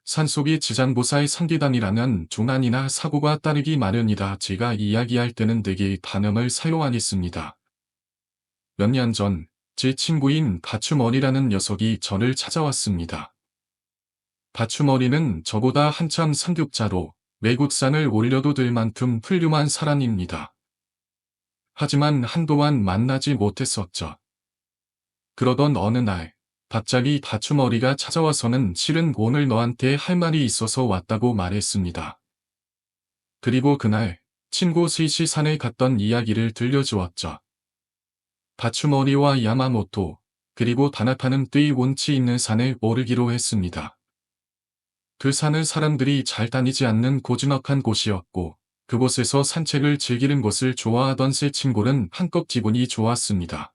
산속의 지장보살 상기단이라면 조난이나 사고가 따르기 마련이다. 제가 이야기할 때는 대개 단어를 사용 안 했습니다. 몇 년 전, 제 친구인 가추머리라는 녀석이 저를 찾아왔습니다. 가추머리는 저보다 한참 상급자로 외국산을 올려도 될 만큼 훌륭한 사람입니다. 하지만 한동안 만나지 못했었죠. 그러던 어느 날, 갑자기 가추머리가 찾아와서는 실은 오늘 너한테 할 말이 있어서 왔다고 말했습니다. 그리고 그날, 친구 셋이 산에 갔던 이야기를 들려주었죠. 가추머리와 야마모토, 그리고 다나카는 꽤 운치 있는 산에 오르기로 했습니다. 그 산을 사람들이 잘 다니지 않는 고즈넉한 곳이었고, 그곳에서 산책을 즐기는 것을 좋아하던 세 친구는 한껏 기분이 좋았습니다.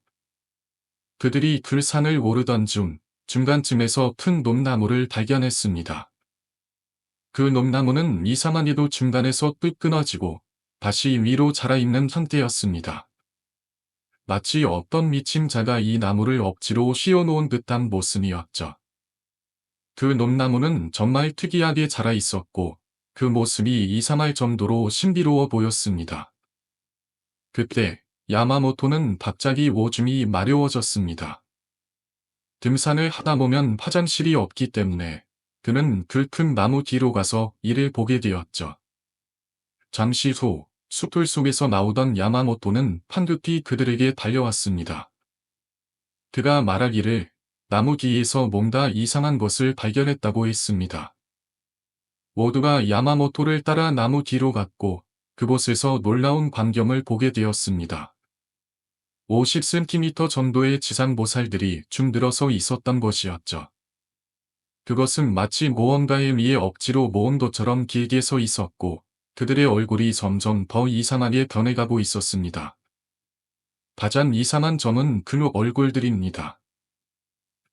그들이 그 산을 오르던 중, 중간쯤에서 큰 놈나무를 발견했습니다. 그 놈나무는 이상하게도 중간에서 뚝 끊어지고, 다시 위로 자라있는 상태였습니다. 마치 어떤 미친 자가 이 나무를 억지로 씌워놓은 듯한 모습이었죠. 그 놈나무는 정말 특이하게 자라 있었고, 그 모습이 이상할 정도로 신비로워 보였습니다. 그때 야마모토는 갑자기 오줌이 마려워졌습니다. 등산을 하다 보면 화장실이 없기 때문에 그는 그 큰 나무 뒤로 가서 이를 보게 되었죠. 잠시 후 숲풀 속에서 나오던 야마모토는 판급히 그들에게 달려왔습니다. 그가 말하기를 나무 뒤에서 뭔가 이상한 것을 발견했다고 했습니다. 모두가 야마모토를 따라 나무 뒤로 갔고 그곳에서 놀라운 광경을 보게 되었습니다. 50cm 정도의 지상보살들이 줌들어서 있었던 것이었죠. 그것은 마치 무언가에 의해 억지로 모은 것처럼 길게 서 있었고 그들의 얼굴이 점점 더 이상하게 변해가고 있었습니다. 가장 이상한 점은 그 얼굴들입니다.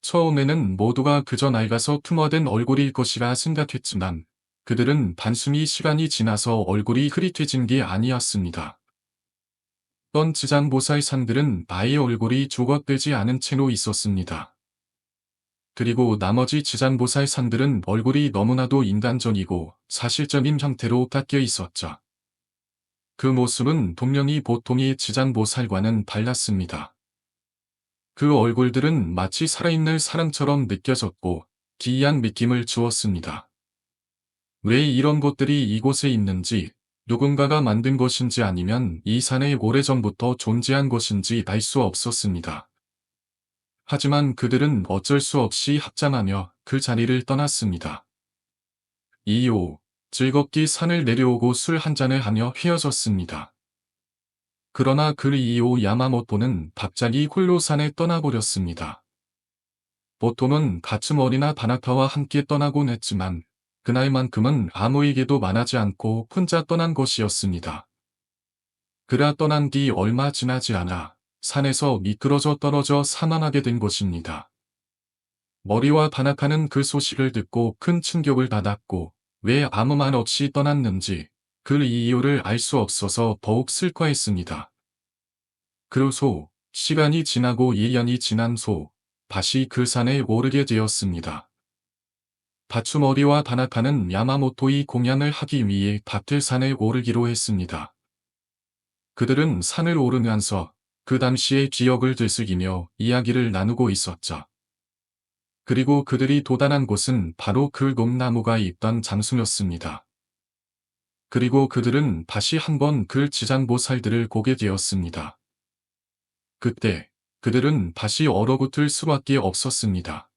처음에는 모두가 그저 낡아서 tum어된 얼굴일 것이라 생각했지만 그들은 단순히 시간이 지나서 얼굴이 흐릿해진 게 아니었습니다. 어떤 지장보살상들은 아예 얼굴이 조각되지 않은 채로 있었습니다. 그리고 나머지 지장보살상들은 얼굴이 너무나도 인간적이고 사실적인 형태로 깎여 있었죠. 그 모습은 분명히 보통의 지장보살과는 달랐습니다. 그 얼굴들은 마치 살아있는 사람처럼 느껴졌고 기이한 느낌을 주었습니다. 왜 이런 것들이 이곳에 있는지, 누군가가 만든 것인지 아니면 이 산에 오래전부터 존재한 것인지 알 수 없었습니다. 하지만 그들은 어쩔 수 없이 합장하며 그 자리를 떠났습니다. 이후 즐겁게 산을 내려오고 술 한 잔을 하며 헤어졌습니다. 그러나 그 이후 야마모토는 갑자기 홀로 산에 떠나버렸습니다. 보통은 가츠머리나 다나카와 함께 떠나곤 했지만 그날만큼은 아무에게도 말하지 않고 혼자 떠난 것이었습니다. 그가 떠난 뒤 얼마 지나지 않아 산에서 미끄러져 떨어져 사망하게 된 것입니다. 머리와 다나카는 그 소식을 듣고 큰 충격을 받았고 왜 아무 말 없이 떠났는지 그 이유를 알 수 없어서 더욱 슬퍼했습니다. 그로소 시간이 지나고 1년이 지난 소 다시 그 산에 오르게 되었습니다. 가츠머리와 다나카는 야마모토의 공양을 하기 위해 같은 산에 오르기로 했습니다. 그들은 산을 오르면서 그 당시의 기억을 되새기며 이야기를 나누고 있었죠. 그리고 그들이 도달한 곳은 바로 그 놈나무가 있던 장소였습니다. 그리고 그들은 다시 한번 그 지장보살들을 보게 되었습니다. 그때 그들은 다시 얼어붙을 수밖에 없었습니다.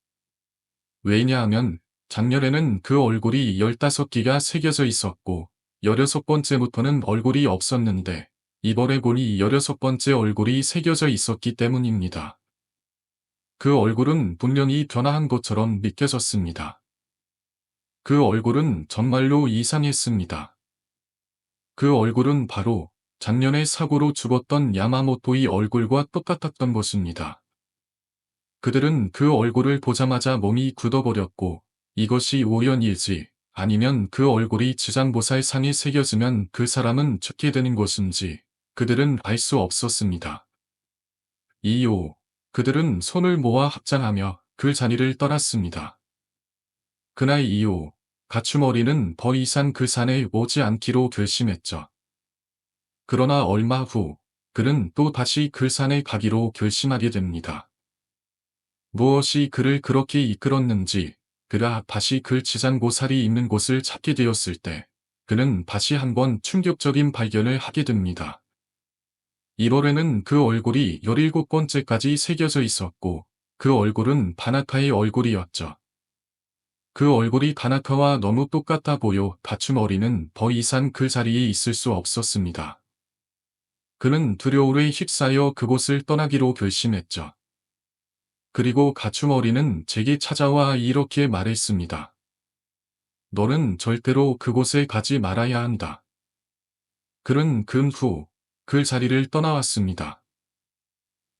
왜냐하면 작년에는 그 얼굴이 15개가 새겨져 있었고 16번째부터는 얼굴이 없었는데 이번에 보니 16번째 얼굴이 새겨져 있었기 때문입니다. 그 얼굴은 분명히 변화한 것처럼 느껴졌습니다. 그 얼굴은 정말로 이상했습니다. 그 얼굴은 바로 작년에 사고로 죽었던 야마모토의 얼굴과 똑같았던 것입니다. 그들은 그 얼굴을 보자마자 몸이 굳어버렸고 이것이 우연일지 아니면 그 얼굴이 지장보살 상에 새겨지면 그 사람은 죽게 되는 것인지 그들은 알 수 없었습니다. 이후 그들은 손을 모아 합장하며 그 자리를 떠났습니다. 그날 이후 가츠머리는 더 이상 그 산에 오지 않기로 결심했죠. 그러나 얼마 후 그는 또 다시 그 산에 가기로 결심하게 됩니다. 무엇이 그를 그렇게 이끌었는지, 그가 다시 그 지장고살이 있는 곳을 찾게 되었을 때 그는 다시 한번 충격적인 발견을 하게 됩니다. 1월에는 그 얼굴이 17번째까지 새겨져 있었고 그 얼굴은 바나카의 얼굴이었죠. 그 얼굴이 바나카와 너무 똑같아 보여 가츠머리는 더 이상 그 자리에 있을 수 없었습니다. 그는 두려움에 휩싸여 그곳을 떠나기로 결심했죠. 그리고 가츠머리는 제게 찾아와 이렇게 말했습니다. 너는 절대로 그곳에 가지 말아야 한다. 그는 후 그 자리를 떠나왔습니다.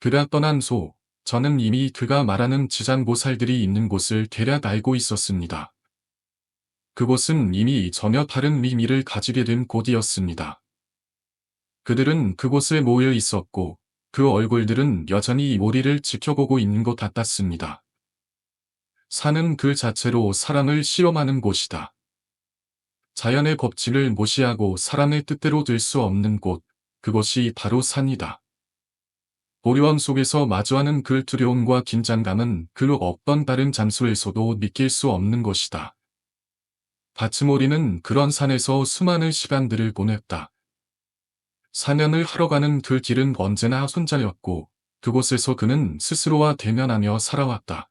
그가 떠난 후 저는 이미 그가 말하는 지장보살들이 있는 곳을 대략 알고 있었습니다. 그곳은 이미 전혀 다른 의미를 가지게 된 곳이었습니다. 그들은 그곳에 모여 있었고 그 얼굴들은 여전히 우리를 지켜보고 있는 것 같았습니다. 산은 그 자체로 사랑을 실험하는 곳이다. 자연의 법칙을 무시하고 사람의 뜻대로 될 수 없는 곳, 그것이 바로 산이다. 보리원 속에서 마주하는 그 두려움과 긴장감은 그 어떤 다른 장소에서도 느낄 수 없는 것이다. 가츠모리는 그런 산에서 수많은 시간들을 보냈다. 사냥을 하러 가는 그 길은 언제나 혼자였고 그곳에서 그는 스스로와 대면하며 살아왔다.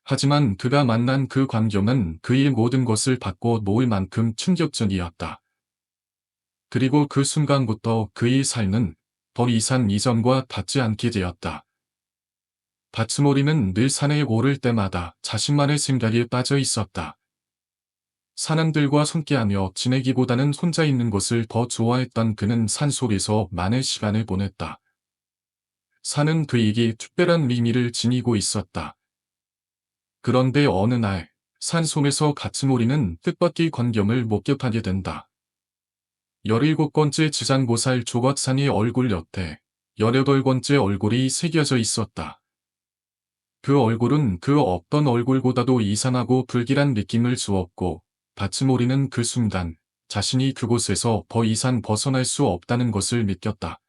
하지만 그가 만난 그 광경은 그의 모든 것을 바꿔 놓을 만큼 충격적이었다. 그리고 그 순간부터 그의 삶은 더 이상 이전과 같지 않게 되었다. 가츠모리는 늘 산에 오를 때마다 자신만의 생각에 빠져 있었다. 사람들과 함께하며 지내기보다는 혼자 있는 것을 더 좋아했던 그는 산 속에서 많은 시간을 보냈다. 산은 그에게 특별한 의미를 지니고 있었다. 그런데 어느 날, 산 속에서 가츠모리는 뜻밖의 광경을 목격하게 된다. 17번째 지장보살 조각산의 얼굴 옆에 18번째 얼굴이 새겨져 있었다. 그 얼굴은 그 어떤 얼굴보다도 이상하고 불길한 느낌을 주었고 가츠모리는 그 순간 자신이 그곳에서 더 이상 벗어날 수 없다는 것을 느꼈다.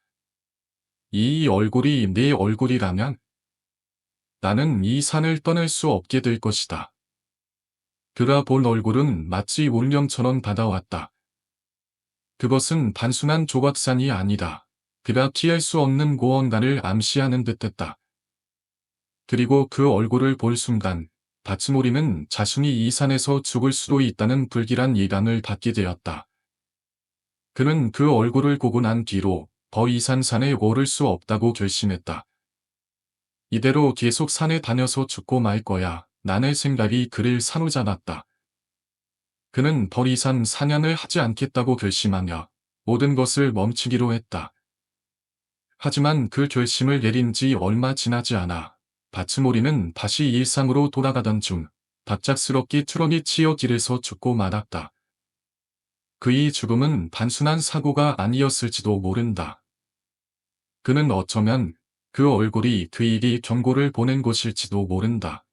이 얼굴이 내 얼굴이라면 나는 이 산을 떠날 수 없게 될 것이다. 그가 본 얼굴은 마치 운명처럼 다가왔다. 그것은 단순한 조각산이 아니다. 그가 피할 수 없는 무언가를 암시하는 듯했다. 그리고 그 얼굴을 볼 순간 가츠모리는 자신이 이 산에서 죽을 수도 있다는 불길한 예감을 갖게 되었다. 그는 그 얼굴을 보고 난 뒤로 더 이상 산에 오를 수 없다고 결심했다. 이대로 계속 산에 다녀서 죽고 말 거야. 라는 생각이 그를 사로잡았다. 그는 더 이상 사냥을 하지 않겠다고 결심하며 모든 것을 멈추기로 했다. 하지만 그 결심을 내린 지 얼마 지나지 않아 가츠모리는 다시 일상으로 돌아가던 중 갑작스럽게 트럭이 치여 길에서 죽고 말았다. 그의 죽음은 단순한 사고가 아니었을지도 모른다. 그는 어쩌면 그 얼굴이 그에게 경고를 보낸 것일지도 모른다.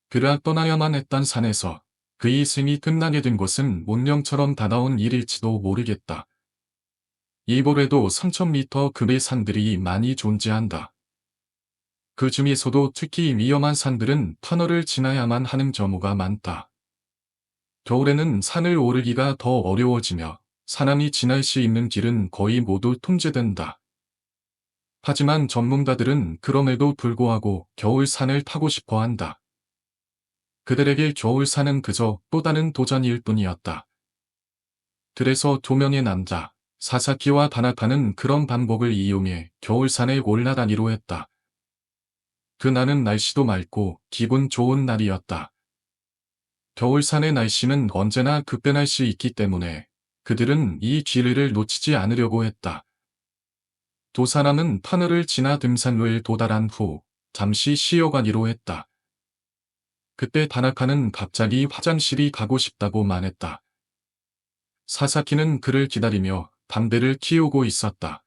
그가 떠나야만 했던 산에서 그의 생이 끝나게 된 것은 운명처럼 다가온 일일지도 모르겠다. 이곳에도 3000m 급의 산들이 많이 존재한다. 그 중에서도 특히 위험한 산들은 터널을 지나야만 하는 경우가 많다. 겨울에는 산을 오르기가 더 어려워지며 사람이 지날 수 있는 길은 거의 모두 통제된다. 하지만 전문가들은 그럼에도 불구하고 겨울 산을 타고 싶어 한다. 그들에게 겨울 산은 그저 또 다른 도전일 뿐이었다. 그래서 두 명의 남자, 사사키와 다나카는 그런 방법을 이용해 겨울산에 올라다니기로 했다. 그날은 날씨도 맑고 기분 좋은 날이었다. 겨울산의 날씨는 언제나 급변할 수 있기 때문에 그들은 이 기회를 놓치지 않으려고 했다. 두 사람은 터널을 지나 등산로에 도달한 후 잠시 쉬어가기로 했다. 그때 다나카는 갑자기 화장실이 가고 싶다고 말했다. 사사키는 그를 기다리며 담배를 피우고 있었다.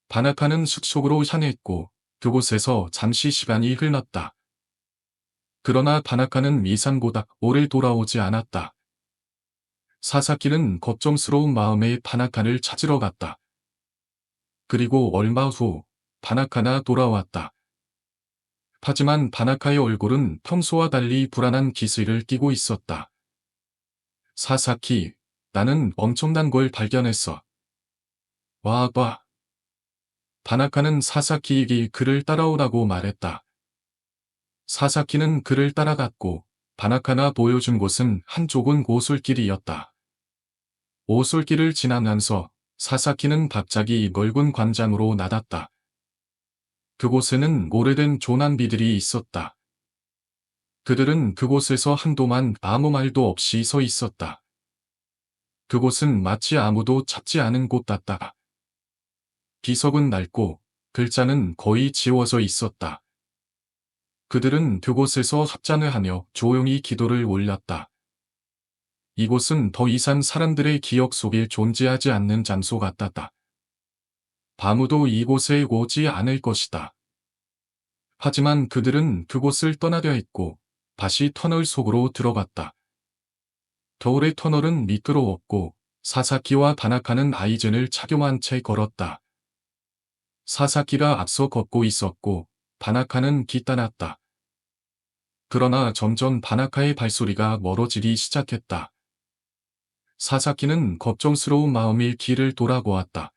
다나카는 숲속으로 향했고 그곳에서 잠시 시간이 흘렀다. 그러나 바나카는 미산보다 오래 돌아오지 않았다. 사사키는 걱정스러운 마음에 바나카를 찾으러 갔다. 그리고 얼마 후 바나카가 돌아왔다. 하지만 바나카의 얼굴은 평소와 달리 불안한 기색을 띠고 있었다. 사사키, 나는 엄청난 걸 발견했어. 와 봐. 바나카는 사사키에게 그를 따라오라고 말했다. 사사키는 그를 따라갔고 바나카가 보여준 곳은 한 좁은 오솔길이었다. 오솔길을 지나면서 사사키는 갑자기 넓은 광장으로 나갔다. 그곳에는 오래된 조난비들이 있었다. 그들은 그곳에서 한동안 아무 말도 없이 서 있었다. 그곳은 마치 아무도 찾지 않은 곳 같다. 비석은 낡고 글자는 거의 지워져 있었다. 그들은 그곳에서 합장을 하며 조용히 기도를 올렸다. 이곳은 더 이상 사람들의 기억 속에 존재하지 않는 장소 같았다. 아무도 이곳에 오지 않을 것이다. 하지만 그들은 그곳을 떠나려 했고 다시 터널 속으로 들어갔다. 겨울의 터널은 미끄러웠고 사사키와 바나카는 아이젠을 착용한 채 걸었다. 사사키가 앞서 걷고 있었고 바나카는 뒤따랐다. 그러나 점점 바나카의 발소리가 멀어지기 시작했다. 사사키는 걱정스러운 마음이 길을 돌아보았다.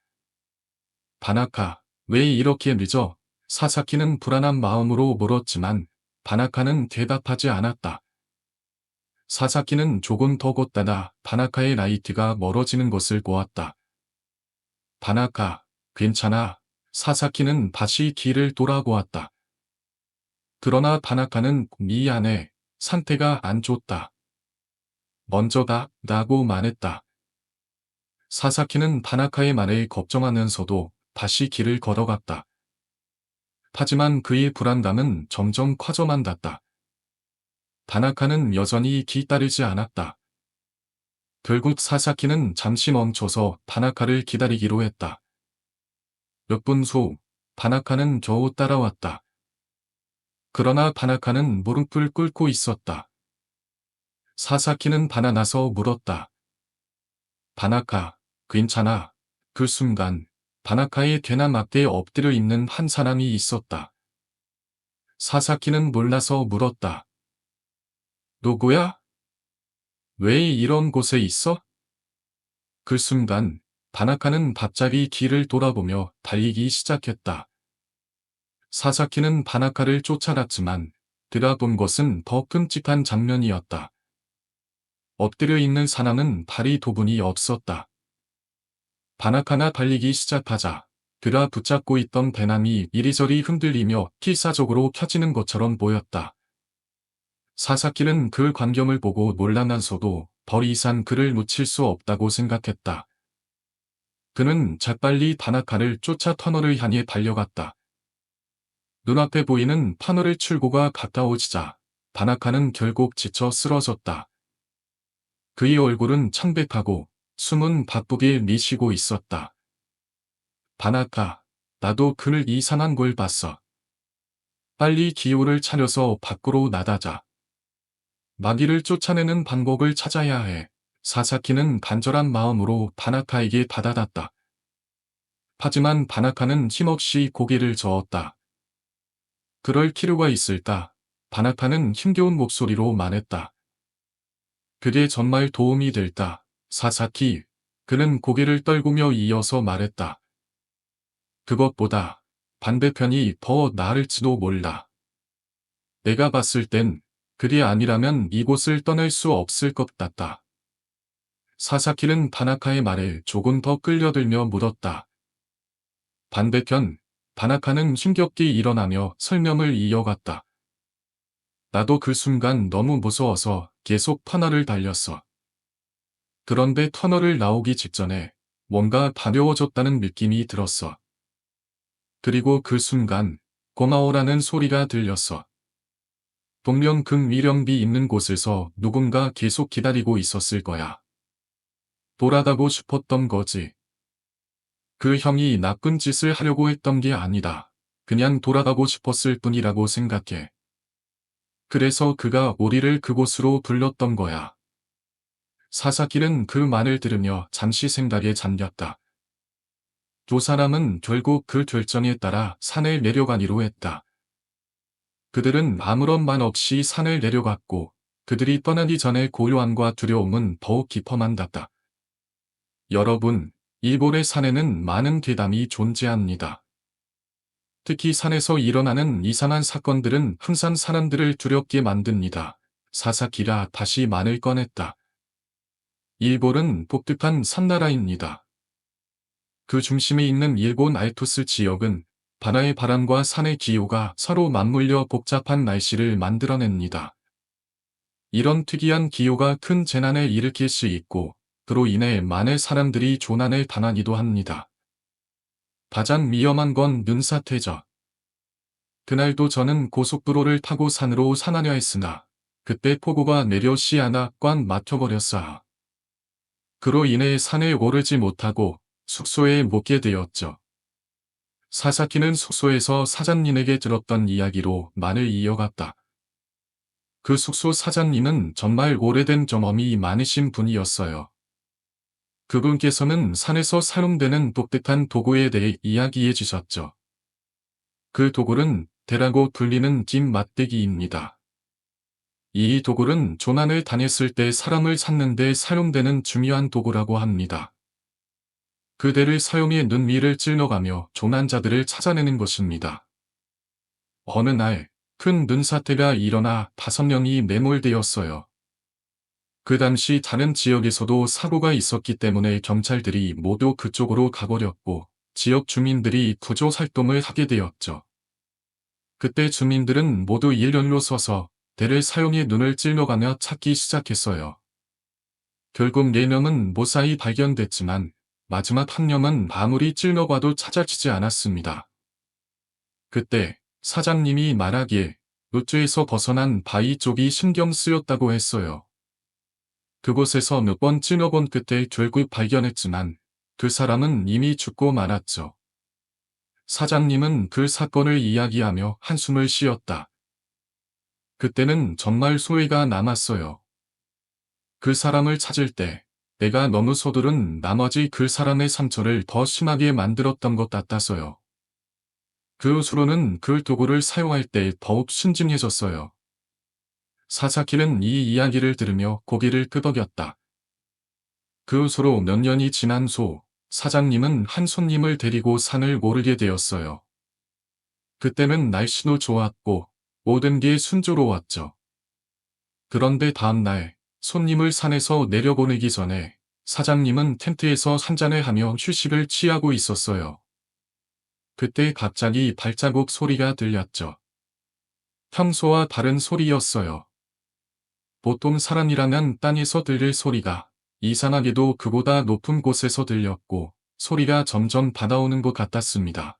바나카, 왜 이렇게 늦어? 사사키는 불안한 마음으로 물었지만 바나카는 대답하지 않았다. 사사키는 조금 더 걷다가 바나카의 라이트가 멀어지는 것을 보았다. 바나카, 괜찮아. 사사키는 다시 길을 돌아보았다. 그러나 바나카는 미안해. 상태가 안 좋다. 먼저 가, 라고 말했다. 사사키는 바나카의 말에 걱정하면서도 다시 길을 걸어갔다. 하지만 그의 불안감은 점점 커져만 갔다. 바나카는 여전히 뒤따르지 않았다. 결국 사사키는 잠시 멈춰서 바나카를 기다리기로 했다. 몇 분 후, 바나카는 겨우 따라왔다. 그러나 바나카는 무릎을 꿇고 있었다. 사사키는 바나나서 물었다. 바나카, 괜찮아. 그 순간, 바나카의 대나 맞게 엎드려 있는 한 사람이 있었다. 사사키는 놀라서 물었다. 누구야? 왜 이런 곳에 있어? 그 순간, 바나카는 갑자기 뒤를 돌아보며 달리기 시작했다. 사사키는 바나카를 쫓아갔지만, 그가 본 것은 더 끔찍한 장면이었다. 엎드려 있는 사람은 발이 도분이 없었다. 바나카가 달리기 시작하자 그가 붙잡고 있던 배낭이 이리저리 흔들리며 필사적으로 켜지는 것처럼 보였다. 사사키는 그 광경을 보고 놀라면서도 더 이상 그를 놓칠 수 없다고 생각했다. 그는 재빨리 바나카를 쫓아 터널을 향해 달려갔다. 눈앞에 보이는 터널의 출구가 가까워지자 바나카는 결국 지쳐 쓰러졌다. 그의 얼굴은 창백하고 숨은 바쁘게 미치고 있었다. 바나카, 나도 그를 이상한 걸 봤어. 빨리 기호를 차려서 밖으로 나가자. 마귀를 쫓아내는 방법을 찾아야 해. 사사키는 간절한 마음으로 바나카에게 다가갔다. 하지만 바나카는 힘없이 고개를 저었다. 그럴 필요가 있을까? 바나카는 힘겨운 목소리로 말했다. 그게 정말 도움이 될까? 사사키, 그는 고개를 떨구며 이어서 말했다. 그것보다 반대편이 더 나을지도 몰라. 내가 봤을 땐 그리 아니라면 이곳을 떠날 수 없을 것 같다. 사사키는 바나카의 말에 조금 더 끌려들며 물었다. 반대편, 바나카는 힘겹게 일어나며 설명을 이어갔다. 나도 그 순간 너무 무서워서 계속 터널을 달렸어. 그런데 터널을 나오기 직전에 뭔가 가벼워졌다는 느낌이 들었어. 그리고 그 순간 고마워라는 소리가 들렸어. 분명 극위령비 있는 곳에서 누군가 계속 기다리고 있었을 거야. 돌아가고 싶었던 거지. 그 형이 나쁜 짓을 하려고 했던 게 아니다. 그냥 돌아가고 싶었을 뿐이라고 생각해. 그래서 그가 우리를 그곳으로 불렀던 거야. 사사키는 그 말을 들으며 잠시 생각에 잠겼다. 두 사람은 결국 그 결정에 따라 산에 내려가기로 했다. 그들은 아무런 말 없이 산을 내려갔고 그들이 떠나기 전에 고요함과 두려움은 더욱 깊어만 갔다. 여러분, 일본의 산에는 많은 괴담이 존재합니다. 특히 산에서 일어나는 이상한 사건들은 항상 사람들을 두렵게 만듭니다. 사사키가 다시 말을 꺼냈다. 일본은 독특한 산나라입니다. 그 중심에 있는 일본 알토스 지역은 바다의 바람과 산의 기후가 서로 맞물려 복잡한 날씨를 만들어냅니다. 이런 특이한 기후가 큰 재난을 일으킬 수 있고 그로 인해 많은 사람들이 조난을 당하기도 합니다. 가장 위험한 건 눈사태죠. 그날도 저는 고속도로를 타고 산으로 산하려 했으나 그때 폭우가 내려 시야가 꽉 막혀버렸어요. 그로 인해 산에 오르지 못하고 숙소에 묵게 되었죠. 사사키는 숙소에서 사장님에게 들었던 이야기로 말을 이어갔다. 그 숙소 사장님은 정말 오래된 경험이 많으신 분이었어요. 그분께서는 산에서 사용되는 독특한 도구에 대해 이야기해 주셨죠. 그 도구는 대라고 불리는 긴 막대기입니다. 이 도구는 조난을 당했을 때 사람을 찾는 데 사용되는 중요한 도구라고 합니다. 그 대를 사용해 눈 위를 찔러가며 조난자들을 찾아내는 것입니다. 어느 날, 큰 눈사태가 일어나 5명이 매몰되었어요. 그 당시 다른 지역에서도 사고가 있었기 때문에 경찰들이 모두 그쪽으로 가버렸고, 지역 주민들이 구조 활동을 하게 되었죠. 그때 주민들은 모두 일렬로 서서 대를 사용해 눈을 찔러가며 찾기 시작했어요. 결국 4명은 무사히 발견됐지만 마지막 한 명은 아무리 찔러봐도 찾아지지 않았습니다. 그때 사장님이 말하기에 루트에서 벗어난 바위 쪽이 신경 쓰였다고 했어요. 그곳에서 몇 번 찔러본 끝에 결국 발견했지만 그 사람은 이미 죽고 말았죠. 사장님은 그 사건을 이야기하며 한숨을 쉬었다. 그때는 정말 소외가 남았어요. 그 사람을 찾을 때 내가 너무 서두른 나머지 그 사람의 상처를 더 심하게 만들었던 것 같아서요. 그 후로는 그 도구를 사용할 때 더욱 신중해졌어요. 사사키는 이 이야기를 들으며 고개를 끄덕였다. 그 후로 몇 년이 지난 후 사장님은 한 손님을 데리고 산을 오르게 되었어요. 그때는 날씨도 좋았고 모든 게 순조로웠죠. 그런데 다음날 손님을 산에서 내려보내기 전에 사장님은 텐트에서 한잔을 하며 휴식을 취하고 있었어요. 그때 갑자기 발자국 소리가 들렸죠. 평소와 다른 소리였어요. 보통 사람이라면 땅에서 들릴 소리가 이상하게도 그보다 높은 곳에서 들렸고 소리가 점점 받아오는 것 같았습니다.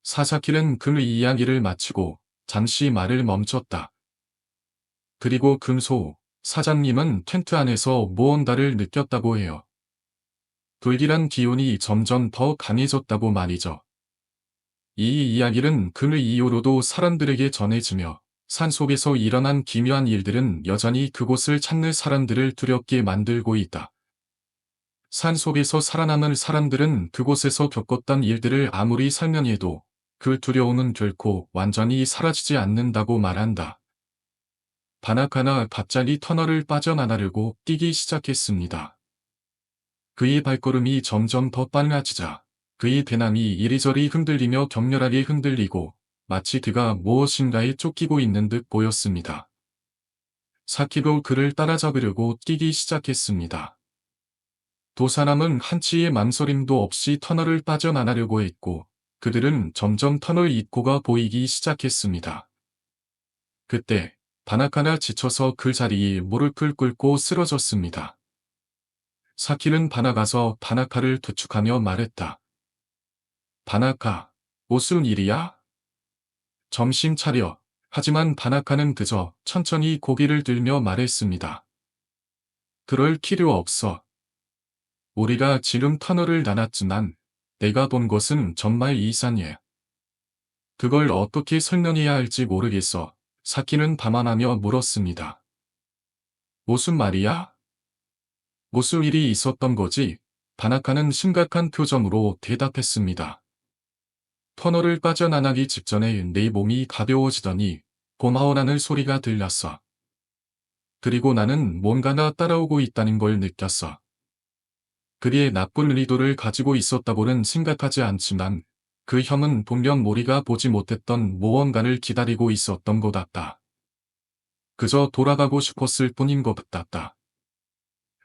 사사키는 그 이야기를 마치고 잠시 말을 멈췄다. 그리고 금소 사장님은 텐트 안에서 무언가를 느꼈다고 해요. 불길한 기운이 점점 더 강해졌다고 말이죠. 이 이야기는 그 이후로도 사람들에게 전해지며 산속에서 일어난 기묘한 일들은 여전히 그곳을 찾는 사람들을 두렵게 만들고 있다. 산속에서 살아남은 사람들은 그곳에서 겪었던 일들을 아무리 설명해도 그 두려움은 결코 완전히 사라지지 않는다고 말한다. 바나카나 갑자기 터널을 빠져나가려고 뛰기 시작했습니다. 그의 발걸음이 점점 더 빨라지자 그의 배낭이 이리저리 흔들리며 격렬하게 흔들리고 마치 그가 무엇인가에 쫓기고 있는 듯 보였습니다. 사키도 그를 따라잡으려고 뛰기 시작했습니다. 두 사람은 한치의 망설임도 없이 터널을 빠져나가려고 했고 그들은 점점 터널 입구가 보이기 시작했습니다. 그때 바나카가 지쳐서 그 자리에 무릎을 꿇고 쓰러졌습니다. 사키는 바나가서 바나카를 도축하며 말했다. 바나카, 무슨 일이야? 정신 차려. 하지만 바나카는 그저 천천히 고개를 들며 말했습니다. 그럴 필요 없어. 우리가 지금 터널을 나눴지만 내가 본 것은 정말 이상해. 그걸 어떻게 설명해야 할지 모르겠어. 사키는 반말하며 물었습니다. 무슨 말이야? 무슨 일이 있었던 거지? 다나카는 심각한 표정으로 대답했습니다. 터널을 빠져나가기 직전에 내 몸이 가벼워지더니 고마워라는 소리가 들렸어. 그리고 나는 뭔가가 따라오고 있다는 걸 느꼈어. 그리에 나쁜 의도를 가지고 있었다고는 생각하지 않지만 그 형은 분명 우리가 보지 못했던 무언가를 기다리고 있었던 것 같다. 그저 돌아가고 싶었을 뿐인 것 같다.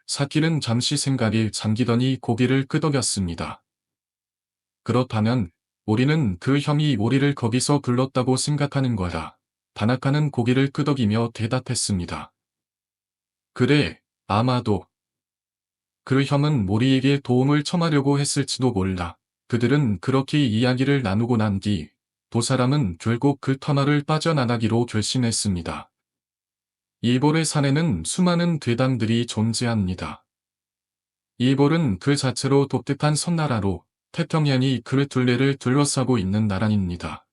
사키는 잠시 생각에 잠기더니 고개를 끄덕였습니다. 그렇다면 우리는 그 형이 우리를 거기서 불렀다고 생각하는 거야. 다나카는 고개를 끄덕이며 대답했습니다. 그래, 아마도. 그 형은 우리에게 도움을 청하려고 했을지도 몰라. 그들은 그렇게 이야기를 나누고 난 뒤 두 사람은 결국 그 터널을 빠져나가기로 결심했습니다. 이볼의 산에는 수많은 괴담들이 존재합니다. 이볼은 그 자체로 독특한 섬나라로 태평양이 그 둘레를 둘러싸고 있는 나라입니다.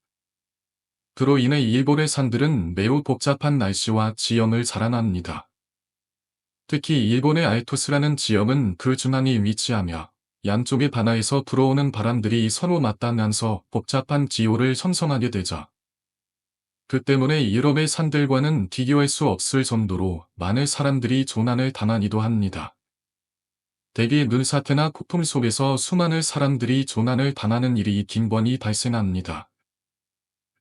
그로 인해 이볼의 산들은 매우 복잡한 날씨와 지형을 자랑합니다. 특히 일본의 알토스라는 지역은 그 중앙에 위치하며 양쪽의 바다에서 불어오는 바람들이 서로 맞닿으면서 복잡한 기후를 형성하게 되죠. 그 때문에 유럽의 산들과는 비교할 수 없을 정도로 많은 사람들이 조난을 당하기도 합니다. 대기 눈사태나 폭풍 속에서 수많은 사람들이 조난을 당하는 일이 빈번히 발생합니다.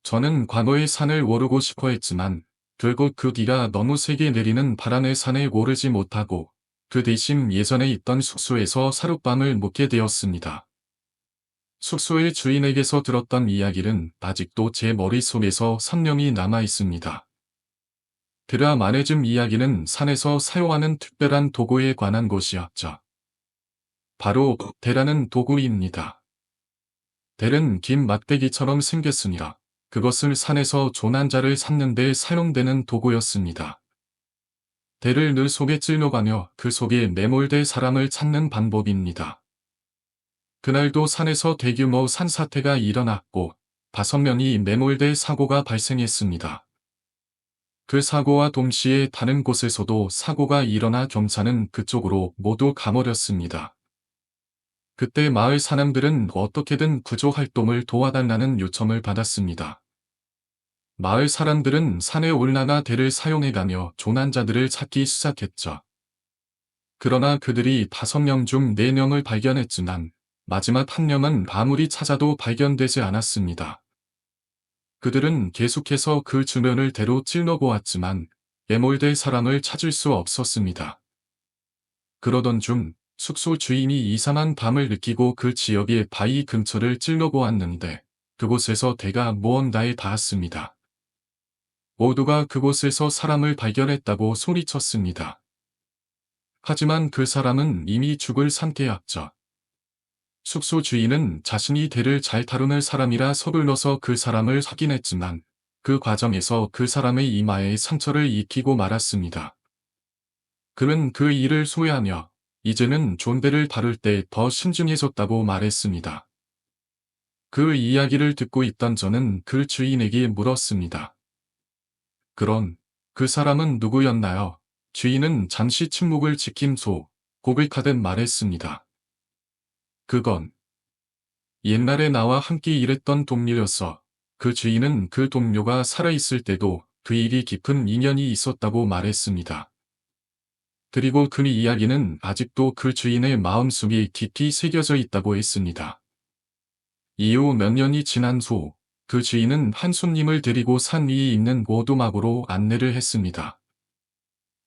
저는 과거의 산을 오르고 싶어 했지만 결국 그 뒤가 너무 세게 내리는 바람의 산에 오르지 못하고 그 대신 예전에 있던 숙소에서 하룻밤을 묵게 되었습니다. 숙소의 주인에게서 들었던 이야기는 아직도 제 머릿속에서 선명히 남아 있습니다. 그가 말해준 이야기는 산에서 사용하는 특별한 도구에 관한 것이었죠. 바로 대라는 도구입니다. 대는 긴 막대기처럼 생겼으니라. 그것을 산에서 조난자를 찾는 데 사용되는 도구였습니다. 대를 늘 속에 찔러가며 그 속에 매몰될 사람을 찾는 방법입니다. 그날도 산에서 대규모 산사태가 일어났고 5명이 매몰될 사고가 발생했습니다. 그 사고와 동시에 다른 곳에서도 사고가 일어나 경찰은 그쪽으로 모두 가버렸습니다. 그때 마을 사람들은 어떻게든 구조 활동을 도와달라는 요청을 받았습니다. 마을 사람들은 산에 올라가 대를 사용해가며 조난자들을 찾기 시작했죠. 그러나 그들이 5명 중 4명을 발견했지만 마지막 1명은 아무리 찾아도 발견되지 않았습니다. 그들은 계속해서 그 주변을 대로 찔러보았지만 매몰될 사람을 찾을 수 없었습니다. 그러던 중 숙소 주인이 이상한 밤을 느끼고 그 지역의 바위 근처를 찔러보았는데 그곳에서 대가 무언가에 닿았습니다. 모두가 그곳에서 사람을 발견했다고 소리쳤습니다. 하지만 그 사람은 이미 죽을 상태였죠. 숙소 주인은 자신이 대를 잘 다루는 사람이라 서둘러서 그 사람을 확인했지만 그 과정에서 그 사람의 이마에 상처를 입히고 말았습니다. 그는 그 일을 소외하며 이제는 존대를 다룰 때 더 신중해졌다고 말했습니다. 그 이야기를 듣고 있던 저는 그 주인에게 물었습니다. 그런 그 사람은 누구였나요? 주인은 잠시 침묵을 지킨 소 고백하듯 말했습니다. 그건 옛날에 나와 함께 일했던 동료였어. 그 주인은 그 동료가 살아있을 때도 그 일이 깊은 인연이 있었다고 말했습니다. 그리고 그 이야기는 아직도 그 주인의 마음속에 깊이 새겨져 있다고 했습니다. 이후 몇 년이 지난 후 그 주인은 한 손님을 데리고 산 위에 있는 오두막으로 안내를 했습니다.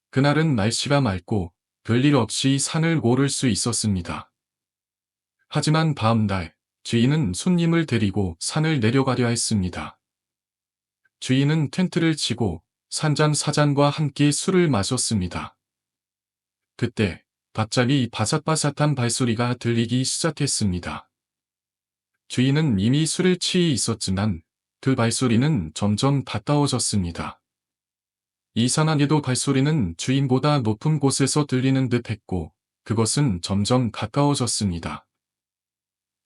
그날은 날씨가 맑고 별일 없이 산을 오를 수 있었습니다. 하지만 다음날 주인은 손님을 데리고 산을 내려가려 했습니다. 주인은 텐트를 치고 산장사장과 함께 술을 마셨습니다. 그때 갑자기 바삭바삭한 발소리가 들리기 시작했습니다. 주인은 이미 술에 취해 있었지만 그 발소리는 점점 가까워졌습니다. 이상하게도 발소리는 주인보다 높은 곳에서 들리는 듯 했고 그것은 점점 가까워졌습니다.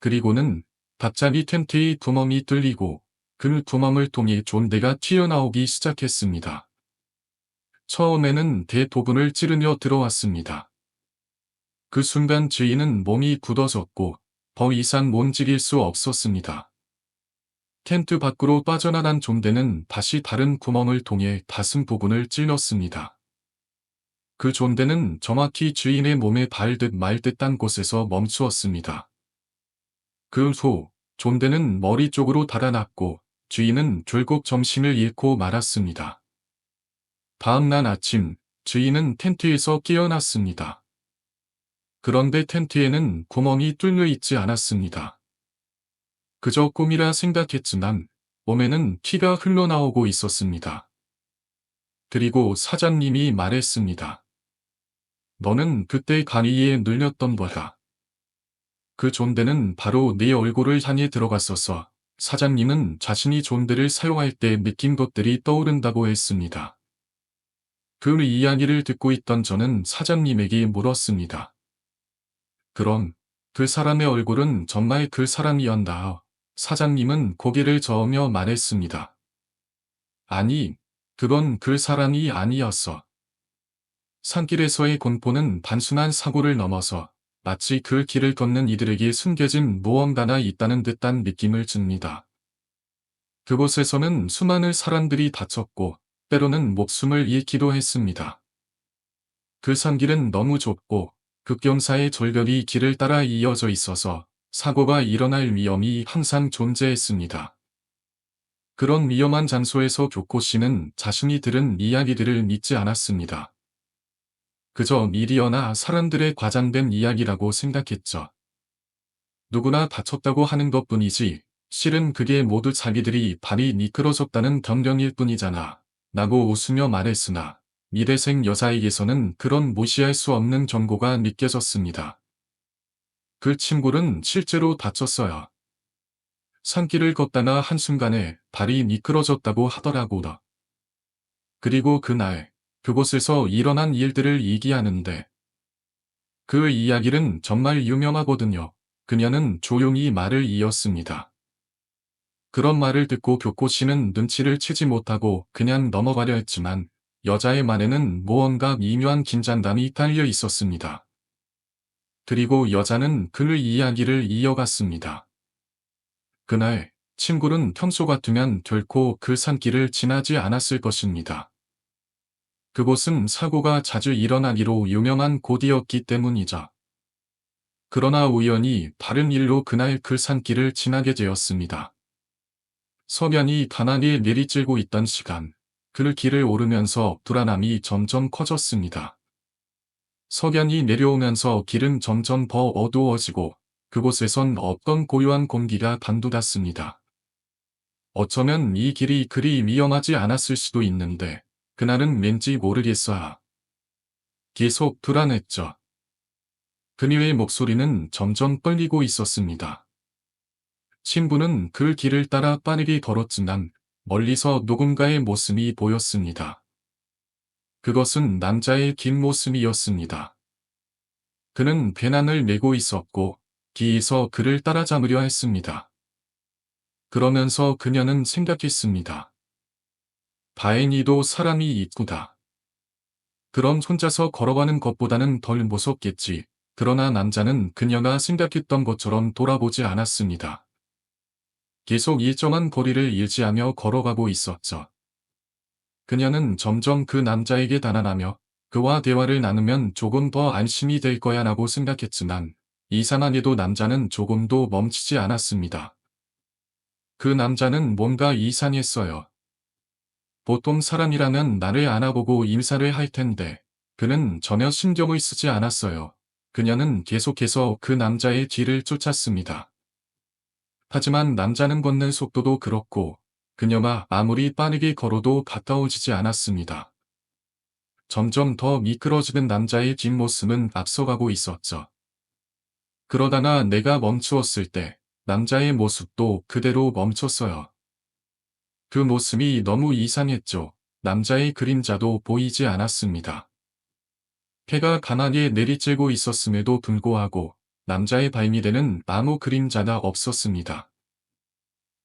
그리고는 갑자기 텐트의 구멍이 뚫리고 그 구멍을 통해 존대가 튀어나오기 시작했습니다. 처음에는 대부분을 찌르며 들어왔습니다. 그 순간 주인은 몸이 굳어졌고 더 이상 움직일 수 없었습니다. 텐트 밖으로 빠져나간 존대는 다시 다른 구멍을 통해 가슴 부분을 찔렀습니다. 그 존대는 정확히 주인의 몸에 닿을 듯 말 듯한 곳에서 멈추었습니다. 그 후 존대는 머리 쪽으로 달아났고 주인은 결국 정신을 잃고 말았습니다. 다음 날 아침 주인은 텐트에서 깨어났습니다. 그런데 텐트에는 구멍이 뚫려 있지 않았습니다. 그저 꿈이라 생각했지만 몸에는 피가 흘러나오고 있었습니다. 그리고 사장님이 말했습니다. 너는 그때 가위에 눌렸던 거다. 그 존대는 바로 네 얼굴을 향해 들어갔어서 사장님은 자신이 존대를 사용할 때 느낀 것들이 떠오른다고 했습니다. 그 이야기를 듣고 있던 저는 사장님에게 물었습니다. 그럼 그 사람의 얼굴은 정말 그 사람이었나? 사장님은 고개를 저으며 말했습니다. 아니, 그건 그 사람이 아니었어. 산길에서의 공포는 단순한 사고를 넘어서 마치 그 길을 걷는 이들에게 숨겨진 무언가가 있다는 듯한 느낌을 줍니다. 그곳에서는 수많은 사람들이 다쳤고 때로는 목숨을 잃기도 했습니다. 그 산길은 너무 좁고 급경사의 절벽이 길을 따라 이어져 있어서 사고가 일어날 위험이 항상 존재했습니다. 그런 위험한 장소에서 교코 씨는 자신이 들은 이야기들을 믿지 않았습니다. 그저 미디어나 사람들의 과장된 이야기라고 생각했죠. 누구나 다쳤다고 하는 것뿐이지 실은 그게 모두 자기들이 발이 미끄러졌다는 변명일 뿐이잖아 라고 웃으며 말했으나 미래생 여자에게서는 그런 무시할 수 없는 경고가 느껴졌습니다. 그 친구는 실제로 다쳤어요. 산길을 걷다가 한순간에 발이 미끄러졌다고 하더라고요. 그리고 그날 그곳에서 일어난 일들을 얘기하는데 그 이야기는 정말 유명하거든요. 그녀는 조용히 말을 이었습니다. 그런 말을 듣고 교코 씨는 눈치를 채지 못하고 그냥 넘어가려 했지만 여자의 말에는 무언가 미묘한 긴장감이 깔려 있었습니다. 그리고 여자는 그 이야기를 이어갔습니다. 그날 친구는 평소 같으면 결코 그 산길을 지나지 않았을 것입니다. 그곳은 사고가 자주 일어나기로 유명한 곳이었기 때문이죠. 그러나 우연히 다른 일로 그날 그 산길을 지나게 되었습니다. 석양이 가나게 내리쬐고 있던 시간, 그 길을 오르면서 불안함이 점점 커졌습니다. 석양이 내려오면서 길은 점점 더 어두워지고 그곳에선 어떤 고요한 공기가 감도났습니다. 어쩌면 이 길이 그리 위험하지 않았을 수도 있는데 그날은 왠지 모르겠어요. 계속 불안했죠. 그녀의 목소리는 점점 떨리고 있었습니다. 친구는 그 길을 따라 빠르게 걸었지만 멀리서 누군가의 모습이 보였습니다. 그것은 남자의 긴 모습이었습니다. 그는 배낭을 메고 있었고 뒤에서 그를 따라잡으려 했습니다. 그러면서 그녀는 생각했습니다. 다행히도 사람이 있구나. 그럼 혼자서 걸어가는 것보다는 덜 무섭겠지. 그러나 남자는 그녀가 생각했던 것처럼 돌아보지 않았습니다. 계속 일정한 거리를 유지하며 걸어가고 있었죠. 그녀는 점점 그 남자에게 달아나며 그와 대화를 나누면 조금 더 안심이 될 거야 라고 생각했지만 이상하게도 남자는 조금도 멈추지 않았습니다. 그 남자는 뭔가 이상했어요. 보통 사람이라면 나를 안아보고 인사를 할 텐데 그는 전혀 신경을 쓰지 않았어요. 그녀는 계속해서 그 남자의 뒤를 쫓았습니다. 하지만 남자는 걷는 속도도 그렇고 그녀가 아무리 빠르게 걸어도 가까워지지 않았습니다. 점점 더 미끄러지는 남자의 뒷모습은 앞서가고 있었죠. 그러다가 내가 멈추었을 때 남자의 모습도 그대로 멈췄어요. 그 모습이 너무 이상했죠. 남자의 그림자도 보이지 않았습니다. 해가 가나게 내리쬐고 있었음에도 불구하고 남자의 발밑에는 아무 그림자가 없었습니다.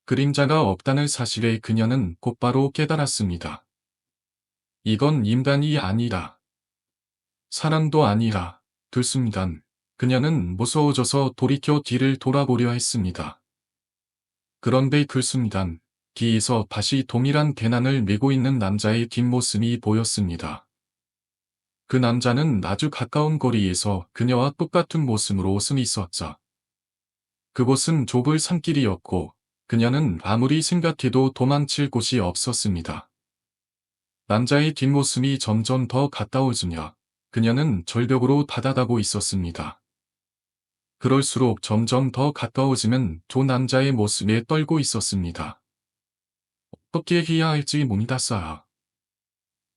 그림자가 없다는 사실에 그녀는 곧바로 깨달았습니다. 이건 인간이 아니라 사람도 아니라 그 순간 그녀는 무서워져서 돌이켜 뒤를 돌아보려 했습니다. 그런데 그 순간 뒤에서 다시 동일한 배낭을 메고 있는 남자의 뒷모습이 보였습니다. 그 남자는 아주 가까운 거리에서 그녀와 똑같은 모습으로 서 있었죠. 그곳은 좁은 산길이었고 그녀는 아무리 생각해도 도망칠 곳이 없었습니다. 남자의 뒷모습이 점점 더 가까워지며 그녀는 절벽으로 다가가고 있었습니다. 그럴수록 점점 더 가까워지면 두 남자의 모습에 떨고 있었습니다. 어떻게 해야 할지 모르겠어요.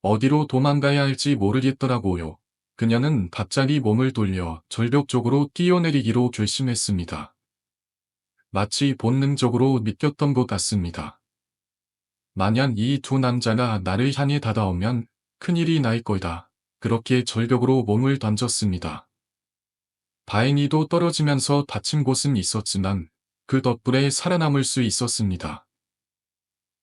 어디로 도망가야 할지 모르겠더라고요. 그녀는 갑자기 몸을 돌려 절벽 쪽으로 뛰어내리기로 결심했습니다. 마치 본능적으로 느꼈던 것 같습니다. 만약 이 두 남자가 나를 향해 다가오면 큰일이 날 거다. 그렇게 절벽으로 몸을 던졌습니다. 다행히도 떨어지면서 다친 곳은 있었지만 그 덕분에 살아남을 수 있었습니다.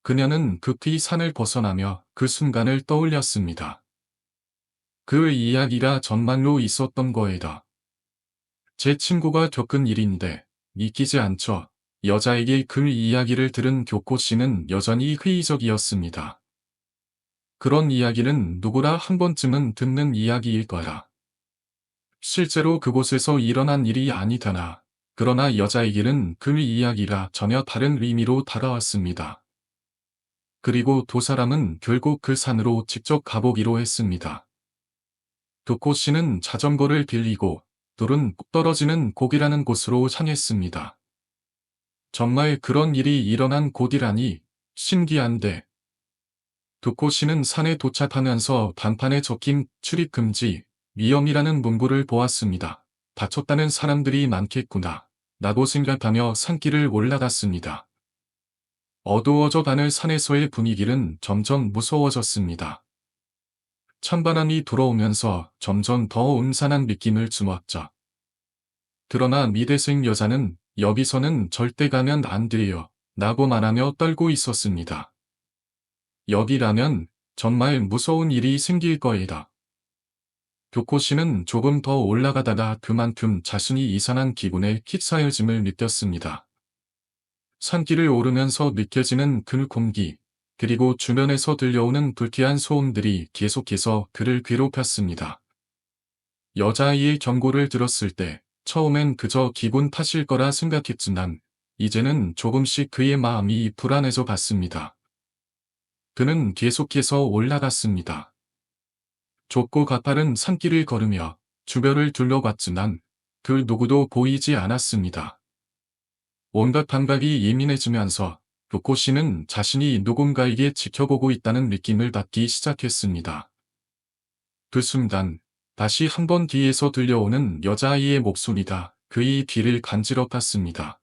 그녀는 급히 산을 벗어나며 그 순간을 떠올렸습니다. 그 이야기가 정말로 있었던 거에다. 제 친구가 겪은 일인데 믿기지 않죠. 여자에게 그 이야기를 들은 교코 씨는 여전히 회의적이었습니다. 그런 이야기는 누구나 한 번쯤은 듣는 이야기일 거야. 실제로 그곳에서 일어난 일이 아니다나. 그러나 여자에게는 그 이야기가 전혀 다른 의미로 다가왔습니다. 그리고 두 사람은 결국 그 산으로 직접 가보기로 했습니다. 교코 씨는 자전거를 빌리고 둘은 떨어지는 곡이라는 곳으로 향했습니다. 정말 그런 일이 일어난 곳이라니 신기한데. 교코 씨는 산에 도착하면서 단판에 적힌 출입 금지, 위험이라는 문구를 보았습니다. 다쳤다는 사람들이 많겠구나. 라고 생각하며 산길을 올라갔습니다. 어두워져 가는 산에서의 분위기는 점점 무서워졌습니다. 찬바람이 들어오면서 점점 더 음산한 느낌을 주었죠. 그러나 미대생 여자는 여기서는 절대 가면 안 돼요. 라고 말하며 떨고 있었습니다. 여기라면 정말 무서운 일이 생길 거이다. 교코 씨는 조금 더 올라가다가 그만큼 자신이 이상한 기분에 킥사여짐을 느꼈습니다. 산길을 오르면서 느껴지는 그 공기, 그리고 주변에서 들려오는 불쾌한 소음들이 계속해서 그를 괴롭혔습니다. 여자아이의 경고를 들었을 때 처음엔 그저 기분 탓일 거라 생각했지만 이제는 조금씩 그의 마음이 불안해져 갔습니다. 그는 계속해서 올라갔습니다. 좁고 가파른 산길을 걸으며 주변을 둘러봤지만 그 누구도 보이지 않았습니다. 온갖 감각이 예민해지면서 교코 씨는 자신이 누군가에게 지켜보고 있다는 느낌을 받기 시작했습니다. 그 순간 다시 한번 뒤에서 들려오는 여자아이의 목소리가 그의 귀를 간지럽혔습니다.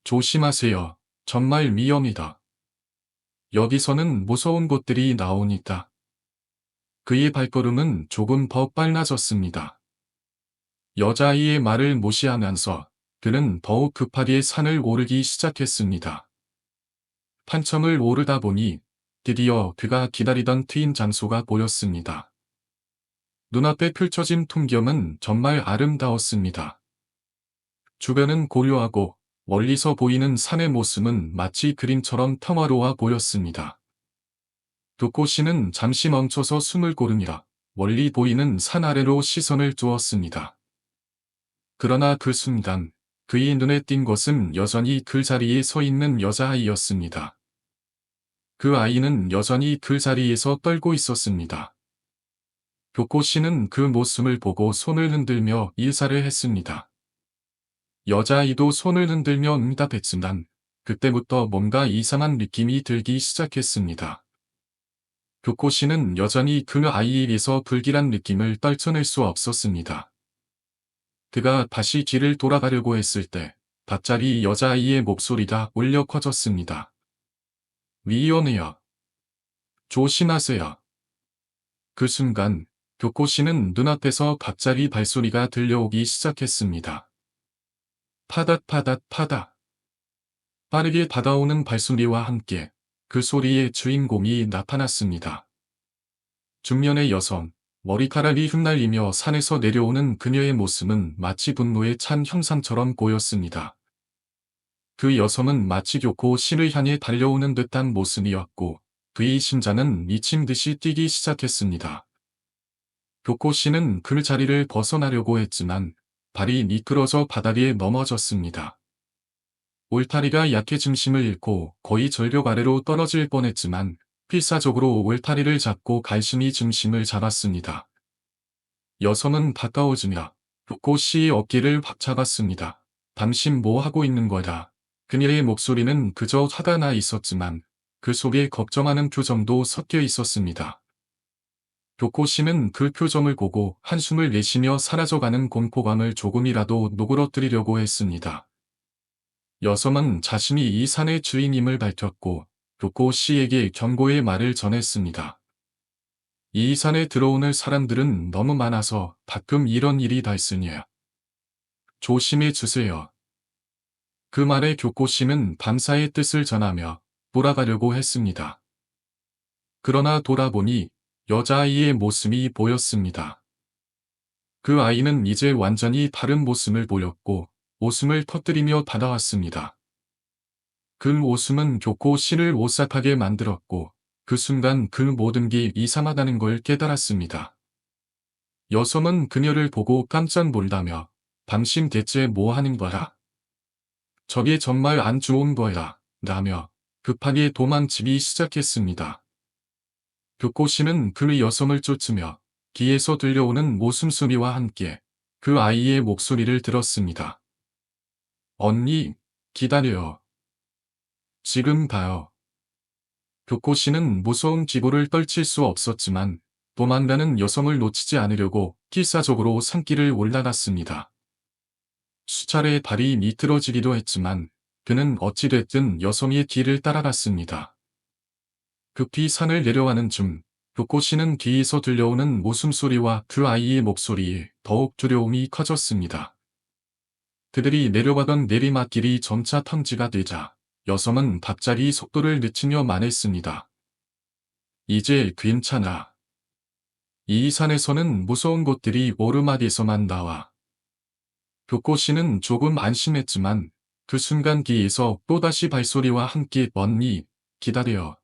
조심하세요. 정말 위험이다. 여기서는 무서운 것들이 나오니까. 그의 발걸음은 조금 더 빨라졌습니다. 여자아이의 말을 무시하면서 그는 더욱 급하게 산을 오르기 시작했습니다. 한참을 오르다 보니 드디어 그가 기다리던 트인 장소가 보였습니다. 눈앞에 펼쳐진 풍경은 정말 아름다웠습니다. 주변은 고요하고 멀리서 보이는 산의 모습은 마치 그림처럼 평화로워 보였습니다. 교코 씨는 잠시 멈춰서 숨을 고르며 멀리 보이는 산 아래로 시선을 두었습니다. 그러나 그 순간 그의 눈에 띈 것은 여전히 그 자리에 서 있는 여자아이였습니다. 그 아이는 여전히 그 자리에서 떨고 있었습니다. 교코 씨는 그 모습을 보고 손을 흔들며 인사를 했습니다. 여자아이도 손을 흔들며 응답했지만 그때부터 뭔가 이상한 느낌이 들기 시작했습니다. 교코 씨는 여전히 그 아이에게서 불길한 느낌을 떨쳐낼 수 없었습니다. 그가 다시 뒤를 돌아가려고 했을 때 갑자기 여자아이의 목소리가 울려 퍼졌습니다. 위험해요. 조심하세요. 그 순간 교코 씨는 눈앞에서 갑자기 발소리가 들려오기 시작했습니다. 파닥파닥 파닥. 빠르게 다가오는 발소리와 함께 그 소리의 주인공이 나타났습니다. 중년의 여성, 머리카락이 흩날리며 산에서 내려오는 그녀의 모습은 마치 분노에 찬 형상처럼 보였습니다. 그 여성은 마치 교코 씨를 향해 달려오는 듯한 모습이었고 그의 심장은 미친 듯이 뛰기 시작했습니다. 교코 씨는 그 자리를 벗어나려고 했지만 발이 미끄러져 바다리에 넘어졌습니다. 울타리가 약해 중심을 잃고 거의 절벽 아래로 떨어질 뻔했지만 필사적으로 울타리를 잡고 갈심이 중심을 잡았습니다. 여성은 가까워지며 교코 씨의 어깨를 확 잡았습니다. 당신 뭐 하고 있는 거야? 그녀의 목소리는 그저 화가 나 있었지만 그 속에 걱정하는 표정도 섞여 있었습니다. 교코 씨는 그 표정을 보고 한숨을 내쉬며 사라져가는 공포감을 조금이라도 누그러뜨리려고 했습니다. 여성은 자신이 이 산의 주인임을 밝혔고 교코 씨에게 경고의 말을 전했습니다. 이 산에 들어오는 사람들은 너무 많아서 가끔 이런 일이 다 있으니 조심해 주세요. 그 말에 교코 씨는 감사의 뜻을 전하며 돌아가려고 했습니다. 그러나 돌아보니 여자아이의 모습이 보였습니다. 그 아이는 이제 완전히 다른 모습을 보였고 웃음을 터뜨리며 다가왔습니다. 그 웃음은 교코 씨를 오싹하게 만들었고 그 순간 그 모든 게 이상하다는 걸 깨달았습니다. 여성은 그녀를 보고 깜짝 놀라며 당신 대체 뭐 하는 거야? 저게 정말 안 좋은 거야 라며 급하게 도망치기 시작했습니다. 교코 씨는 그 여성을 쫓으며 뒤에서 들려오는 모순소리와 함께 그 아이의 목소리를 들었습니다. 언니, 기다려요. 지금 가요. 교코 씨는 무서운 기보를 떨칠 수 없었지만 도망가는 여성을 놓치지 않으려고 필사적으로 산길을 올라갔습니다. 수차례 발이 미끄러지기도 했지만 그는 어찌됐든 여성의 뒤를 따라갔습니다. 급히 산을 내려가는 중 교코 씨는 뒤에서 들려오는 웃음소리와 그 아이의 목소리에 더욱 두려움이 커졌습니다. 그들이 내려가던 내리막길이 점차 탐지가 되자 여성은 갑자기 속도를 늦추며 말했습니다. 이제 괜찮아. 이 산에서는 무서운 곳들이 오르막에서만 나와. 교코 씨는 조금 안심했지만 그 순간 뒤에서 또다시 발소리와 함께 언니, 기다려.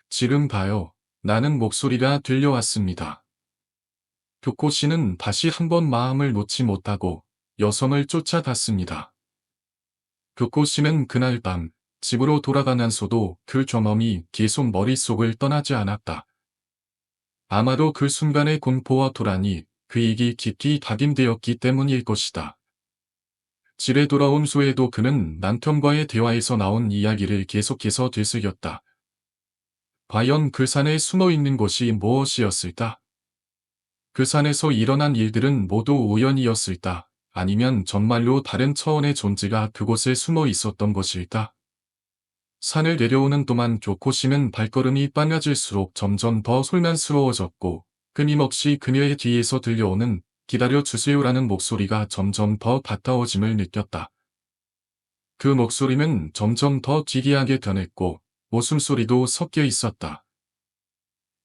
지금 가요. 라는 목소리가 들려왔습니다. 교코 씨는 다시 한번 마음을 놓지 못하고 여성을 쫓아갔습니다. 교코 씨는 그날 밤 집으로 돌아가면서도 그 경험이 계속 머릿속을 떠나지 않았다. 아마도 그 순간의 공포와 불안이 그에게 깊이 각인되었기 때문일 것이다. 집에 돌아온 후에도 그는 남편과의 대화에서 나온 이야기를 계속해서 되새겼다. 과연 그 산에 숨어 있는 것이 무엇이었을까? 그 산에서 일어난 일들은 모두 우연이었을까? 아니면 정말로 다른 차원의 존재가 그곳에 숨어 있었던 것일까? 산을 내려오는 동안 교코 씨는 발걸음이 빨라질수록 점점 더 혼란스러워졌고 끊임없이 그녀의 뒤에서 들려오는 기다려 주세요라는 목소리가 점점 더 가까워짐을 느꼈다. 그 목소리는 점점 더 기이하게 변했고 웃음소리도 섞여 있었다.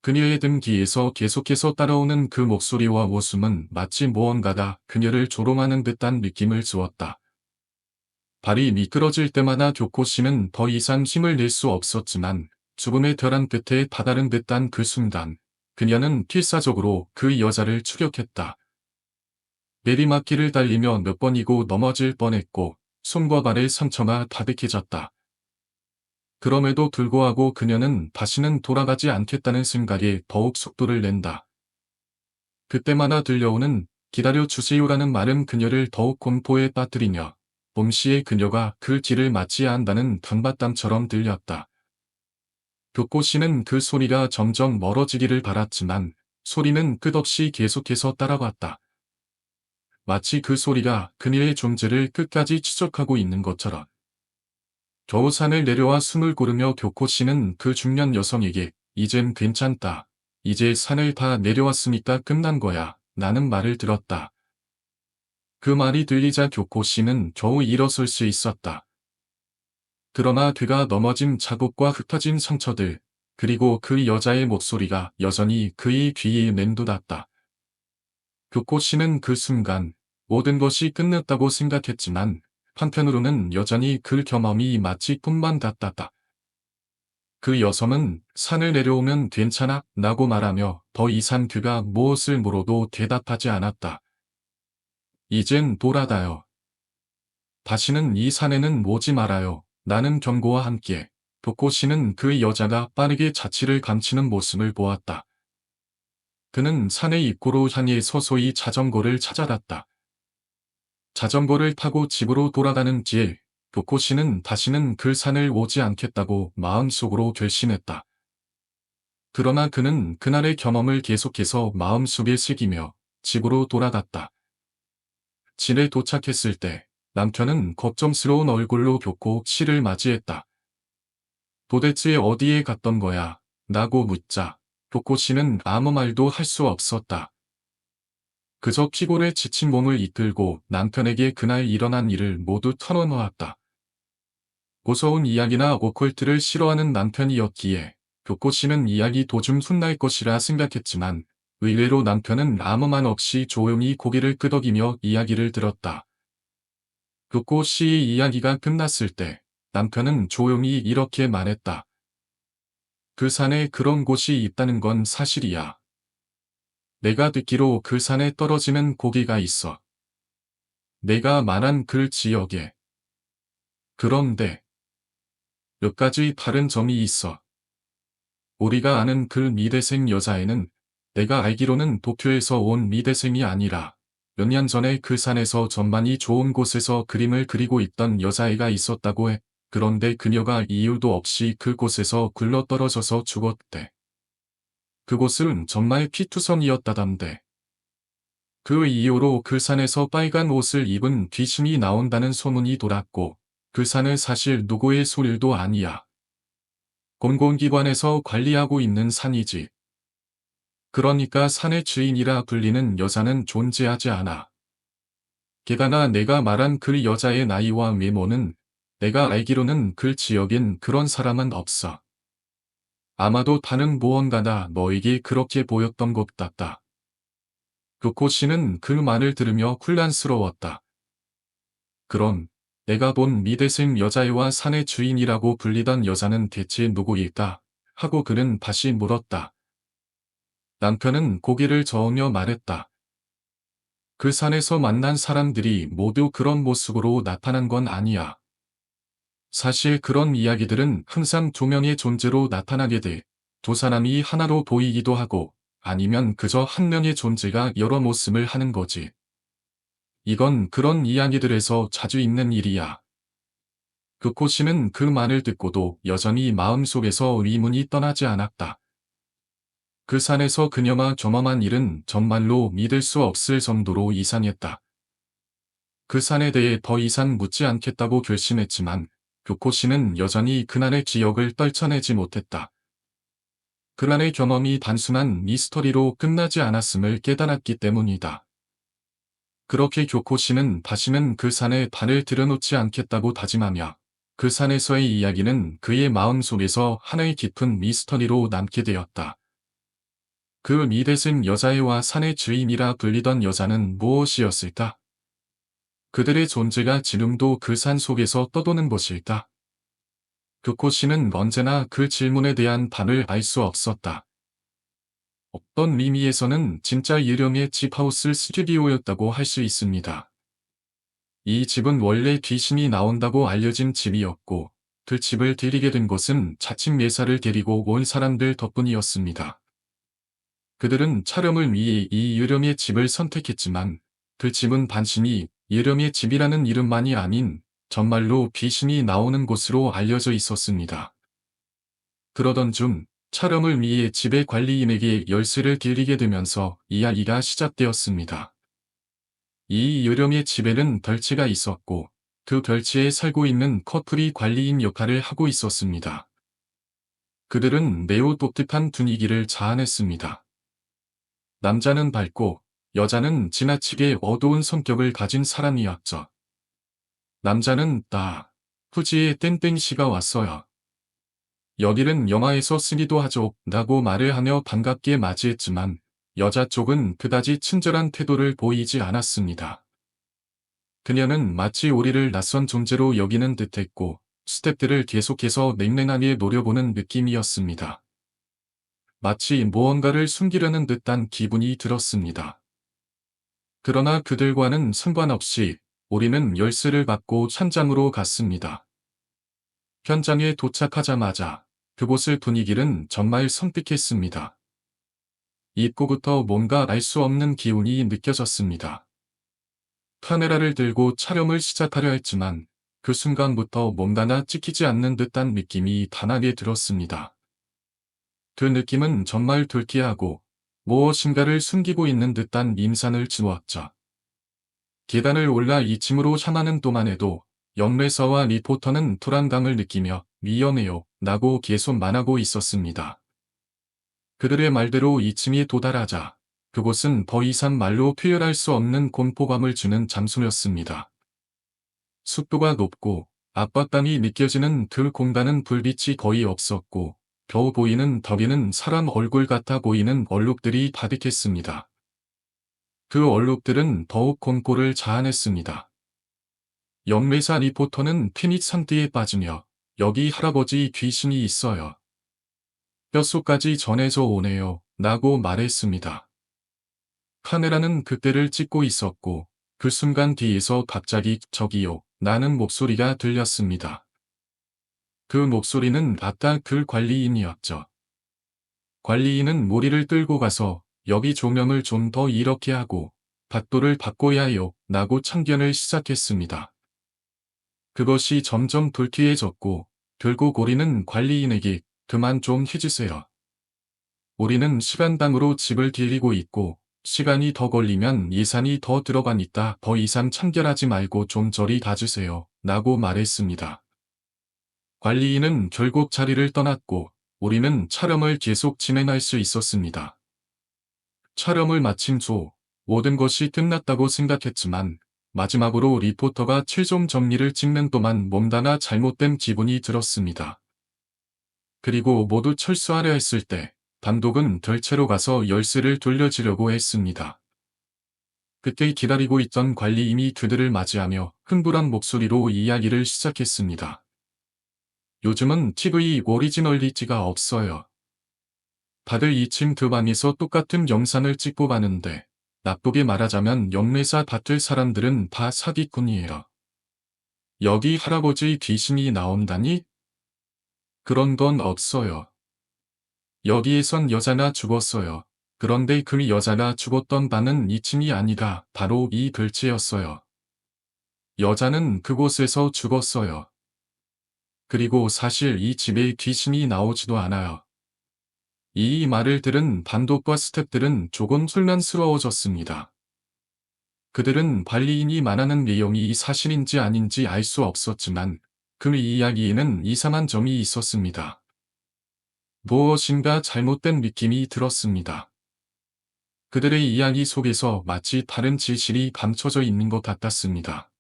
그녀의 등 뒤에서 계속해서 따라오는 그 목소리와 웃음은 마치 무언가가 그녀를 조롱하는 듯한 느낌을 주었다. 발이 미끄러질 때마다 교코 씨는 더 이상 힘을 낼 수 없었지만 죽음의 벼랑 끝에 다다른 듯한 그 순간 그녀는 필사적으로 그 여자를 추격했다. 내리막길을 달리며 몇 번이고 넘어질 뻔했고 손과 발의 상처가 가득해졌다. 그럼에도 불구하고 그녀는 다시는 돌아가지 않겠다는 생각에 더욱 속도를 낸다. 그때마다 들려오는 기다려 주세요라는 말은 그녀를 더욱 공포에 빠뜨리며 동시에 그녀가 그 길을 맞이해야 한다는 강박담처럼 들렸다. 교코 씨는 그 소리가 점점 멀어지기를 바랐지만 소리는 끝없이 계속해서 따라갔다. 마치 그 소리가 그녀의 존재를 끝까지 추적하고 있는 것처럼. 겨우 산을 내려와 숨을 고르며 교코 씨는 그 중년 여성에게 이젠 괜찮다. 이제 산을 다 내려왔으니까 끝난 거야. 라는 말을 들었다. 그 말이 들리자 교코 씨는 겨우 일어설 수 있었다. 그러나 그가 넘어진 자국과 흩어진 상처들, 그리고 그 여자의 목소리가 여전히 그의 귀에 맴돌았다. 교코 씨는 그 순간 모든 것이 끝났다고 생각했지만 한편으로는 여전히 그 경험이 마치 꿈만 같았다. 그 여성은 산을 내려오면 괜찮아 라고 말하며 더 이상 그가 무엇을 물어도 대답하지 않았다. 이젠 돌아가요. 다시는 이 산에는 오지 말아요. 라는 경고와 함께 교코 씨는 그 여자가 빠르게 자취를 감추는 모습을 보았다. 그는 산의 입구로 향해 서서히 자전거를 찾아갔다. 자전거를 타고 집으로 돌아가는 길, 교코 씨는 다시는 그 산을 오지 않겠다고 마음속으로 결심했다. 그러나 그는 그날의 경험을 계속해서 마음속에 새기며 집으로 돌아갔다. 집에 도착했을 때 남편은 걱정스러운 얼굴로 교코 씨를 맞이했다. 도대체 어디에 갔던 거야? 라고 묻자 교코 씨는 아무 말도 할 수 없었다. 그저 피곤에 지친 몸을 이끌고 남편에게 그날 일어난 일을 모두 털어놓았다. 무서운 이야기나 오컬트를 싫어하는 남편이었기에 교코 씨는 이야기 도중 혼날 것이라 생각했지만 의외로 남편은 아무 말 없이 조용히 고개를 끄덕이며 이야기를 들었다. 교코 씨의 이야기가 끝났을 때 남편은 조용히 이렇게 말했다. 그 산에 그런 곳이 있다는 건 사실이야. 내가 듣기로 그 산에 떨어지는 고기가 있어. 내가 말한 그 지역에. 그런데 몇 가지 다른 점이 있어. 우리가 아는 그 미대생 여자애는 내가 알기로는 도쿄에서 온 미대생이 아니라 몇 년 전에 그 산에서 전반이 좋은 곳에서 그림을 그리고 있던 여자애가 있었다고 해. 그런데 그녀가 이유도 없이 그곳에서 굴러떨어져서 죽었대. 그곳은 정말 피투성이었다던데. 그 이후로 그 산에서 빨간 옷을 입은 귀신이 나온다는 소문이 돌았고 그 산은 사실 누구의 소릴도 아니야. 공공기관에서 관리하고 있는 산이지. 그러니까 산의 주인이라 불리는 여자는 존재하지 않아. 게다가 내가 말한 그 여자의 나이와 외모는 내가 알기로는 그 지역엔 그런 사람은 없어. 아마도 다른 무언가가 너에게 그렇게 보였던 것 같다. 교코 씨는 그 말을 들으며 혼란스러웠다. 그럼 내가 본 미대생 여자애와 산의 주인이라고 불리던 여자는 대체 누구일까? 하고 그는 다시 물었다. 남편은 고개를 저으며 말했다. 그 산에서 만난 사람들이 모두 그런 모습으로 나타난 건 아니야. 사실 그런 이야기들은 항상 두 명의 존재로 나타나게 돼. 두 사람이 하나로 보이기도 하고 아니면 그저 한 명의 존재가 여러 모습을 하는 거지. 이건 그런 이야기들에서 자주 있는 일이야. 교코 씨는 그 말을 듣고도 여전히 마음속에서 의문이 떠나지 않았다. 그 산에서 그녀가 경험한 일은 정말로 믿을 수 없을 정도로 이상했다. 그 산에 대해 더 이상 묻지 않겠다고 결심했지만 교코 씨는 여전히 그날의 기억을 떨쳐내지 못했다. 그날의 경험이 단순한 미스터리로 끝나지 않았음을 깨달았기 때문이다. 그렇게 교코 씨는 다시는 그 산에 발을 들여놓지 않겠다고 다짐하며 그 산에서의 이야기는 그의 마음속에서 하나의 깊은 미스터리로 남게 되었다. 그 미대생 여자애와 산의 주인이라 불리던 여자는 무엇이었을까? 그들의 존재가 지금도 그 산 속에서 떠도는 것일까? 교코 씨는 언제나 그 질문에 대한 답을 알 수 없었다. 어떤 의미에서는 진짜 유령의 집하우스 스튜디오였다고 할 수 있습니다. 이 집은 원래 귀신이 나온다고 알려진 집이었고 그 집을 들이게 된 것은 자칭 매사를 데리고 온 사람들 덕분이었습니다. 그들은 촬영을 위해 이 유령의 집을 선택했지만 그 집은 단순히 유령의 집이라는 이름만이 아닌 정말로 귀신이 나오는 곳으로 알려져 있었습니다. 그러던 중 촬영을 위해 집의 관리인에게 열쇠를 드리게 되면서 이야기가 시작되었습니다. 이 유령의 집에는 별채가 있었고 그 별채에 살고 있는 커플이 관리인 역할을 하고 있었습니다. 그들은 매우 독특한 분위기를 자아냈습니다. 남자는 밝고 여자는 지나치게 어두운 성격을 가진 사람이었죠. 남자는 다 후지에 땡땡씨가 왔어요. 여기는 영화에서 쓰기도 하죠. 라고 말을 하며 반갑게 맞이했지만 여자 쪽은 그다지 친절한 태도를 보이지 않았습니다. 그녀는 마치 우리를 낯선 존재로 여기는 듯했고 스태프들을 계속해서 냉랭하게 노려보는 느낌이었습니다. 마치 무언가를 숨기려는 듯한 기분이 들었습니다. 그러나 그들과는 상관없이 우리는 열쇠를 받고 현장으로 갔습니다. 현장에 도착하자마자 그곳의 분위기는 정말 선픽했습니다. 입구부터 뭔가 알 수 없는 기운이 느껴졌습니다. 카메라를 들고 촬영을 시작하려 했지만 그 순간부터 뭔가가 찍히지 않는 듯한 느낌이 단하게 들었습니다. 그 느낌은 정말 불쾌하고 무엇인가를 숨기고 있는 듯한 임산을 주었죠. 계단을 올라 2층으로 향하는 동안에도 영래서와 리포터는 불안감을 느끼며 위험해요 라고 계속 말하고 있었습니다. 그들의 말대로 2층에 도달하자 그곳은 더 이상 말로 표현할 수 없는 공포감을 주는 장소였습니다. 습도가 높고 압박감이 느껴지는 그 공간은 불빛이 거의 없었고 겨우 보이는 벽에는 사람 얼굴 같아 보이는 얼룩들이 가득했습니다. 그 얼룩들은 더욱 공포를 자아냈습니다. 영매사 리포터는 패닉 상태에 빠지며 여기 할아버지 귀신이 있어요. 뼛속까지 전해져 오네요. 라고 말했습니다. 카메라는 그때를 찍고 있었고 그 순간 뒤에서 갑자기 저기요 라는 목소리가 들렸습니다. 그 목소리는 아까 그 관리인이었죠. 관리인은 모리를 끌고 가서 여기 조명을 좀 더 이렇게 하고 각도를 바꿔야 해요 라고 참견을 시작했습니다. 그것이 점점 불쾌해졌고 결국 우리는 관리인에게 그만 좀 해주세요. 우리는 시간당으로 집을 빌리고 있고 시간이 더 걸리면 예산이 더 들어가니까 더 이상 참견하지 말고 좀 저리 가주세요 라고 말했습니다. 관리인은 결국 자리를 떠났고 우리는 촬영을 계속 진행할 수 있었습니다. 촬영을 마친 후 모든 것이 끝났다고 생각했지만 마지막으로 리포터가 최종 정리를 찍는 동안 뭔가가 잘못된 기분이 들었습니다. 그리고 모두 철수하려 했을 때 감독은 결체로 가서 열쇠를 돌려주려고 했습니다. 그때 기다리고 있던 관리인이 그들을 맞이하며 흥분한 목소리로 이야기를 시작했습니다. 요즘은 TV 오리지널리티가 없어요. 다들 2층 그 방에서 똑같은 영상을 찍고 가는데 나쁘게 말하자면 영매사 받을 사람들은 다 사기꾼이에요. 여기 할아버지 귀신이 나온다니? 그런 건 없어요. 여기에선 여자가 죽었어요. 그런데 그 여자가 죽었던 방은 2층이 아니라 바로 이 별채였어요. 여자는 그곳에서 죽었어요. 그리고 사실 이 집에 귀신이 나오지도 않아요. 이 말을 들은 감독과 스태프들은 조금 혼란스러워졌습니다. 그들은 관리인이 말하는 내용이 사실인지 아닌지 알 수 없었지만 그 이야기에는 이상한 점이 있었습니다. 무엇인가 잘못된 느낌이 들었습니다. 그들의 이야기 속에서 마치 다른 진실이 감춰져 있는 것 같았습니다.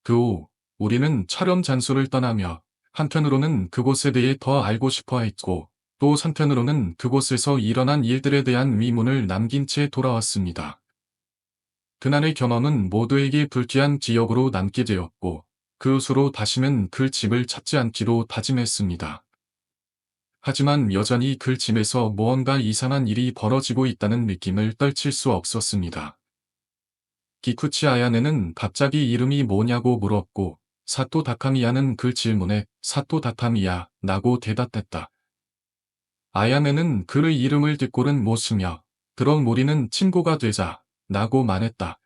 그 후 우리는 촬영 장소를 떠나며 한편으로는 그곳에 대해 더 알고 싶어 했고 또 한편으로는 그곳에서 일어난 일들에 대한 의문을 남긴 채 돌아왔습니다. 그날의 경험은 모두에게 불쾌한 기억으로 남게 되었고 그 후로 다시는 그 집을 찾지 않기로 다짐했습니다. 하지만 여전히 그 집에서 무언가 이상한 일이 벌어지고 있다는 느낌을 떨칠 수 없었습니다. 기쿠치 아야네는 갑자기 이름이 뭐냐고 물었고 사토 다카미야는 그 질문에 사토 다카미야 라고 대답했다. 아야네는 그의 이름을 듣고는 못 쓰며 그럼 우리는 친구가 되자 라고 말했다.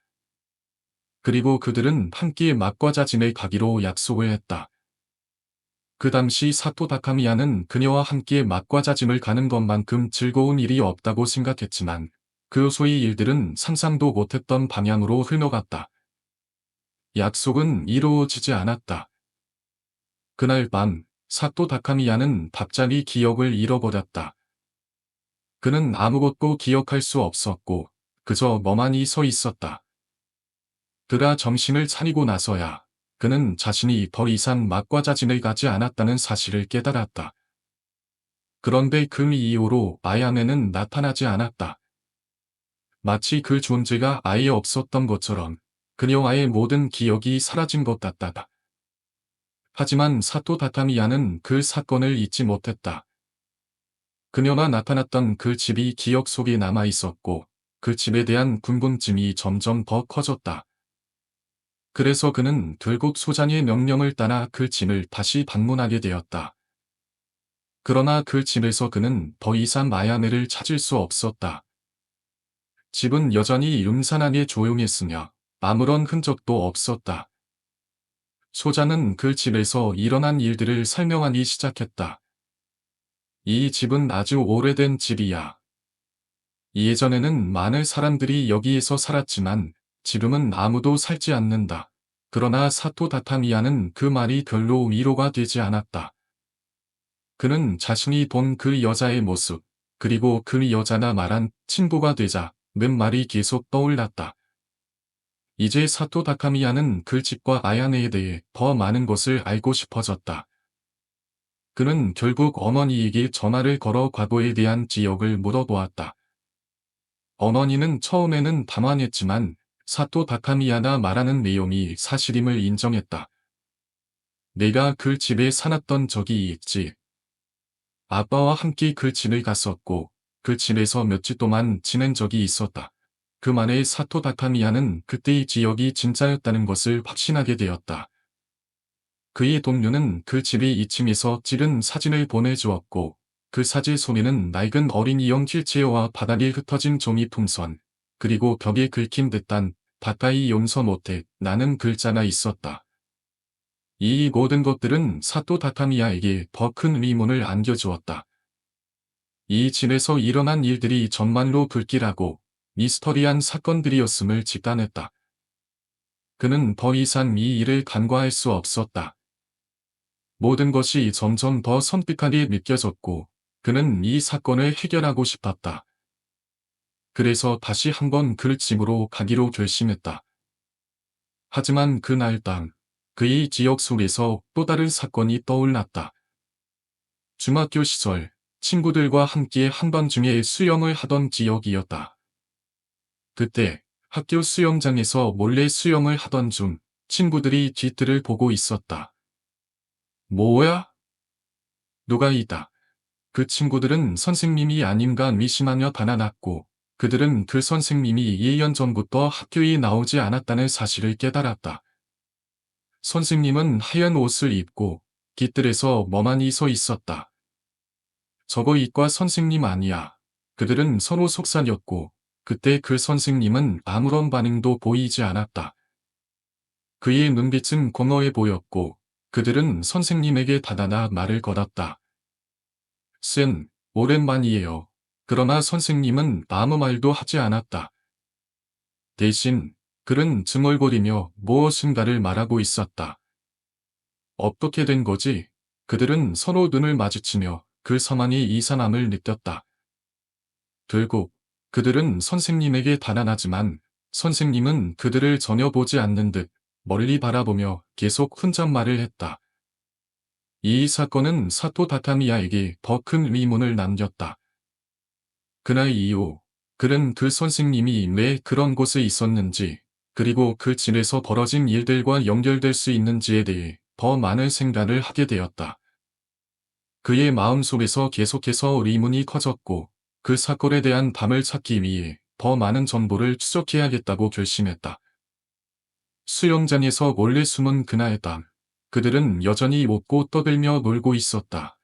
그리고 그들은 함께 막과자짐에 가기로 약속을 했다. 그 당시 사토 다카미야는 그녀와 함께 막과자짐을 가는 것만큼 즐거운 일이 없다고 생각했지만 그 후의 일들은 상상도 못했던 방향으로 흘러갔다. 약속은 이루어지지 않았다. 그날 밤 사토 다카미야는 갑자기 기억을 잃어버렸다. 그는 아무것도 기억할 수 없었고 그저 멍하니 서 있었다. 그가 정신을 차리고 나서야 그는 자신이 더 이상 막과자진을 가지 않았다는 사실을 깨달았다. 그런데 그 이후로 아야네는 나타나지 않았다. 마치 그 존재가 아예 없었던 것처럼 그녀와의 모든 기억이 사라진 것 같다. 하지만 사토 다타미야는 그 사건을 잊지 못했다. 그녀가 나타났던 그 집이 기억 속에 남아 있었고 그 집에 대한 궁금증이 점점 더 커졌다. 그래서 그는 결국 소장의 명령을 따라 그 집을 다시 방문하게 되었다. 그러나 그 집에서 그는 더 이상 아야네를 찾을 수 없었다. 집은 여전히 음산하게 조용했으며 아무런 흔적도 없었다. 소장은 그 집에서 일어난 일들을 설명하기 시작했다. 이 집은 아주 오래된 집이야. 예전에는 많은 사람들이 여기에서 살았지만 지금은 아무도 살지 않는다. 그러나 사토 다타미야는 그 말이 별로 위로가 되지 않았다. 그는 자신이 본 그 여자의 모습, 그리고 그 여자가 말한 친구가 되자 몇 말이 계속 떠올랐다. 이제 사토 다카미야는 그 집과 아야네에 대해 더 많은 것을 알고 싶어졌다. 그는 결국 어머니에게 전화를 걸어 과거에 대한 기억을 물어보았다. 어머니는 처음에는 당황했지만 사토 다카미야가 말하는 내용이 사실임을 인정했다. 내가 그 집에 살았던 적이 있지. 아빠와 함께 그 집을 갔었고 그 집에서 며칠 동안 지낸 적이 있었다. 그 말에 사토 다카미야는 그때의 기억이 진짜였다는 것을 확신하게 되었다. 그의 동료는 그 집의 2층에서 찍은 사진을 보내주었고 그 사진 속에는 낡은 어린이용 휠체어와 바닥에 흩어진 종이 풍선, 그리고 벽에 긁힌 듯한 다카이 용서 못해 라는 글자가 있었다. 이 모든 것들은 사토 다카미야에게 더 큰 의문을 안겨주었다. 이 집에서 일어난 일들이 정말로 불길하고 미스터리한 사건들이었음을 직감했다. 그는 더 이상 이 일을 간과할 수 없었다. 모든 것이 점점 더 선픽하게 느껴졌고 그는 이 사건을 해결하고 싶었다. 그래서 다시 한번 그 집으로 가기로 결심했다. 하지만 그날 밤 그의 기억 속에서 또 다른 사건이 떠올랐다. 중학교 시절 친구들과 함께 한밤중에 수영을 하던 기억이었다. 그때 학교 수영장에서 몰래 수영을 하던 중 친구들이 뒤뜰을 보고 있었다. 뭐야? 누가 있다. 그 친구들은 선생님이 아닌가 의심하며 달아났고 그들은 그 선생님이 2년 전부터 학교에 나오지 않았다는 사실을 깨달았다. 선생님은 하얀 옷을 입고 깃들에서 멍하니 서 있었다. 저거 이과 선생님 아니야. 그들은 서로 속삭였고 그때 그 선생님은 아무런 반응도 보이지 않았다. 그의 눈빛은 공허해 보였고 그들은 선생님에게 다가가 말을 걸었다. 쌤, 오랜만이에요. 그러나 선생님은 아무 말도 하지 않았다. 대신 그는 중얼거리며 무엇인가를 말하고 있었다. 어떻게 된 거지? 그들은 서로 눈을 마주치며 그 상황의 이상함을 느꼈다. 결국 그들은 선생님에게 달아나지만 선생님은 그들을 전혀 보지 않는 듯 멀리 바라보며 계속 혼잣말을 했다. 이 사건은 사토 다카미야에게 더 큰 의문을 남겼다. 그날 이후 그는 그 선생님이 왜 그런 곳에 있었는지 그리고 그 집에서 벌어진 일들과 연결될 수 있는지에 대해 더 많은 생각을 하게 되었다. 그의 마음속에서 계속해서 의문이 커졌고 그 사건에 대한 답을 찾기 위해 더 많은 정보를 추적해야겠다고 결심했다. 수영장에서 몰래 숨은 그날 밤, 그들은 여전히 웃고 떠들며 놀고 있었다.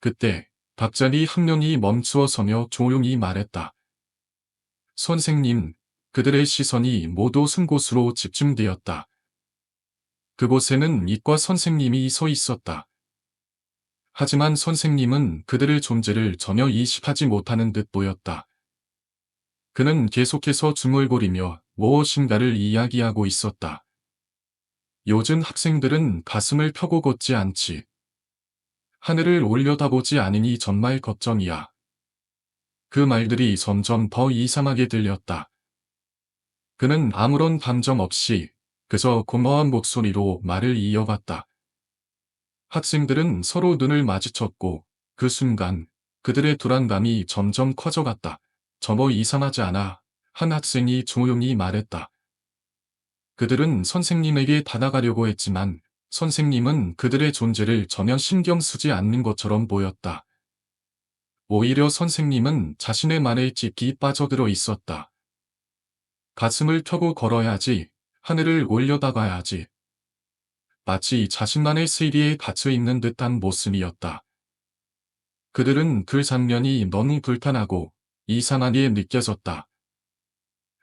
그때 갑자기 한 명이 멈추어 서며 조용히 말했다. 선생님, 그들의 시선이 모두 쓴 곳으로 집중되었다. 그곳에는 이과 선생님이 서 있었다. 하지만 선생님은 그들의 존재를 전혀 인식하지 못하는 듯 보였다. 그는 계속해서 중얼거리며 무엇인가를 이야기하고 있었다. 요즘 학생들은 가슴을 펴고 걷지 않지. 하늘을 올려다보지 않으니 정말 걱정이야. 그 말들이 점점 더 이상하게 들렸다. 그는 아무런 감정 없이 그저 고마운 목소리로 말을 이어갔다. 학생들은 서로 눈을 마주쳤고 그 순간 그들의 불안감이 점점 커져갔다. 저 뭐 이상하지 않아? 한 학생이 조용히 말했다. 그들은 선생님에게 다가가려고 했지만 선생님은 그들의 존재를 전혀 신경 쓰지 않는 것처럼 보였다. 오히려 선생님은 자신의 말에 깊이 빠져들어 있었다. 가슴을 펴고 걸어야지, 하늘을 올려다봐야지. 마치 자신만의 세계에 갇혀 있는 듯한 모습이었다. 그들은 그 장면이 너무 불편하고 이상하게 느껴졌다.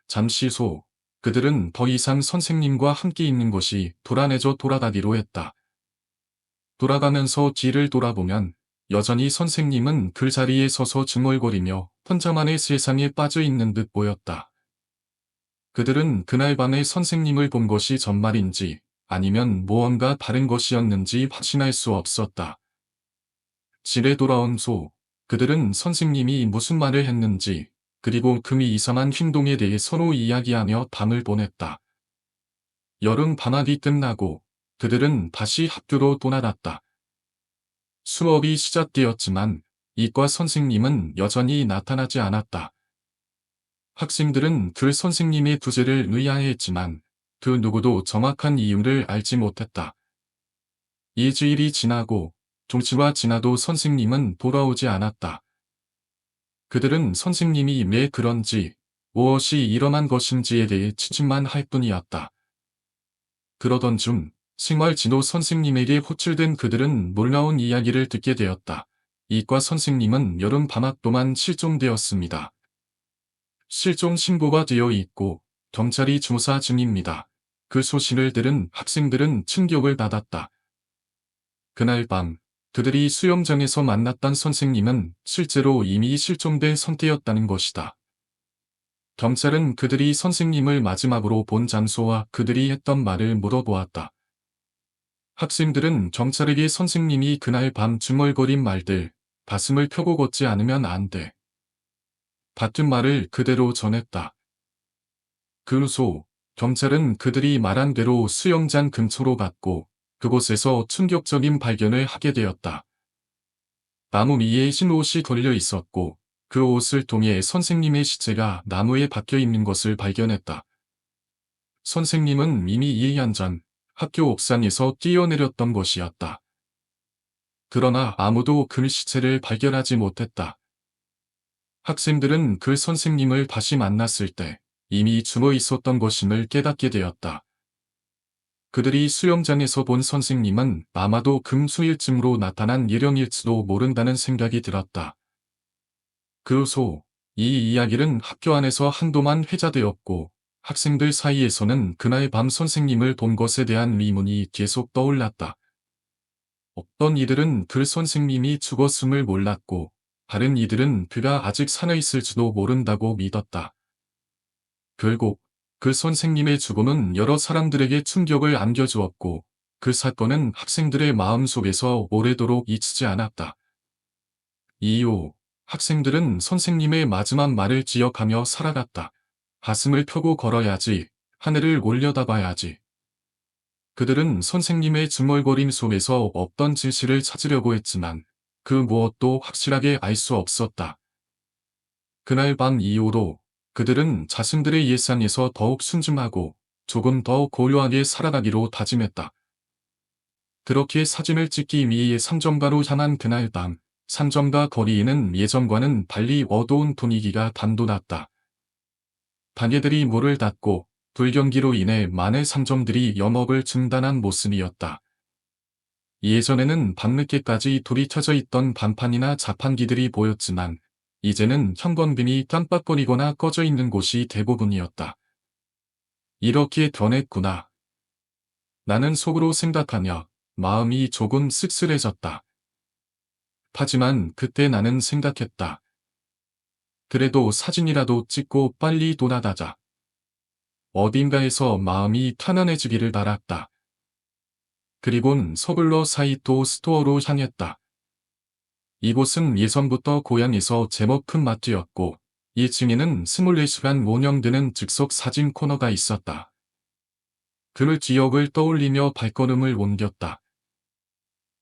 잠시 후, 그들은 더 이상 선생님과 함께 있는 것이 불안해져 돌아가기로 했다. 돌아가면서 뒤를 돌아보면 여전히 선생님은 그 자리에 서서 중얼거리며 혼자만의 세상에 빠져 있는 듯 보였다. 그들은 그날 밤에 선생님을 본 것이 정말인지 아니면 무언가 다른 것이었는지 확신할 수 없었다. 집에 돌아온 후 그들은 선생님이 무슨 말을 했는지 그리고 그 이상한 행동에 대해 서로 이야기하며 밤을 보냈다. 여름 방학이 끝나고 그들은 다시 학교로 돌아갔다. 수업이 시작되었지만 이과 선생님은 여전히 나타나지 않았다. 학생들은 그 선생님의 부재를 의아해했지만 그 누구도 정확한 이유를 알지 못했다. 일주일이 지나고 종치가 지나도 선생님은 돌아오지 않았다. 그들은 선생님이 왜 그런지 무엇이 일어난 것인지에 대해 추측만 할 뿐이었다. 그러던 중 생활진호 선생님에게 호출된 그들은 놀라운 이야기를 듣게 되었다. 이과 선생님은 여름 방학 동안 실종되었습니다. 실종 신고가 되어 있고 경찰이 조사 중입니다. 그 소식을 들은 학생들은 충격을 받았다. 그날 밤 그들이 수영장에서 만났던 선생님은 실제로 이미 실종된 상태였다는 것이다. 경찰은 그들이 선생님을 마지막으로 본 장소와 그들이 했던 말을 물어보았다. 학생들은 경찰에게 선생님이 그날 밤 중얼거린 말들, 가슴을 펴고 걷지 않으면 안 돼. 같은 말을 그대로 전했다. 그 후 경찰은 그들이 말한 대로 수영장 근처로 갔고 그곳에서 충격적인 발견을 하게 되었다. 나무 위에 흰 옷이 걸려 있었고 그 옷을 통해 선생님의 시체가 나무에 박혀 있는 것을 발견했다. 선생님은 이미 2년 전 학교 옥상에서 뛰어내렸던 것이었다. 그러나 아무도 그 시체를 발견하지 못했다. 학생들은 그 선생님을 다시 만났을 때 이미 죽어 있었던 것임을 깨닫게 되었다. 그들이 수영장에서 본 선생님은 아마도 금수일쯤으로 나타난 예령일지도 모른다는 생각이 들었다. 그 후, 이 이야기는 학교 안에서 한동안 회자되었고 학생들 사이에서는 그날 밤 선생님을 본 것에 대한 의문이 계속 떠올랐다. 어떤 이들은 그 선생님이 죽었음을 몰랐고 다른 이들은 그가 아직 살아있을지도 모른다고 믿었다. 결국 그 선생님의 죽음은 여러 사람들에게 충격을 안겨주었고 그 사건은 학생들의 마음속에서 오래도록 잊히지 않았다. 이후 학생들은 선생님의 마지막 말을 기억하며 살아갔다. 가슴을 펴고 걸어야지, 하늘을 올려다봐야지. 그들은 선생님의 중얼거림 속에서 어떤 진실을 찾으려고 했지만 그 무엇도 확실하게 알 수 없었다. 그날 밤 이후로 그들은 자신들의 일상에서 더욱 순중하고 조금 더 고요하게 살아가기로 다짐했다. 그렇게 사진을 찍기 위해 상점가로 향한 그날 밤, 상점가 거리에는 예전과는 달리 어두운 분위기가 단돈났다. 가게들이 문을 닫고 불경기로 인해 많은 상점들이 영업을 중단한 모습이었다. 예전에는 밤늦게까지 불이 켜져 있던 간판이나 자판기들이 보였지만 이제는 현관문이 깜빡거리거나 꺼져 있는 곳이 대부분이었다. 이렇게 변했구나. 나는 속으로 생각하며 마음이 조금 씁쓸해졌다. 하지만 그때 나는 생각했다. 그래도 사진이라도 찍고 빨리 돌아가자. 어딘가에서 마음이 편안해지기를 바랐다. 그리곤 서둘러 사이토 스토어로 향했다. 이곳은 예전부터 고향에서 제법 큰 마트였고 1층에는 24시간 운영되는 즉석 사진 코너가 있었다. 그 지역을 떠올리며 발걸음을 옮겼다.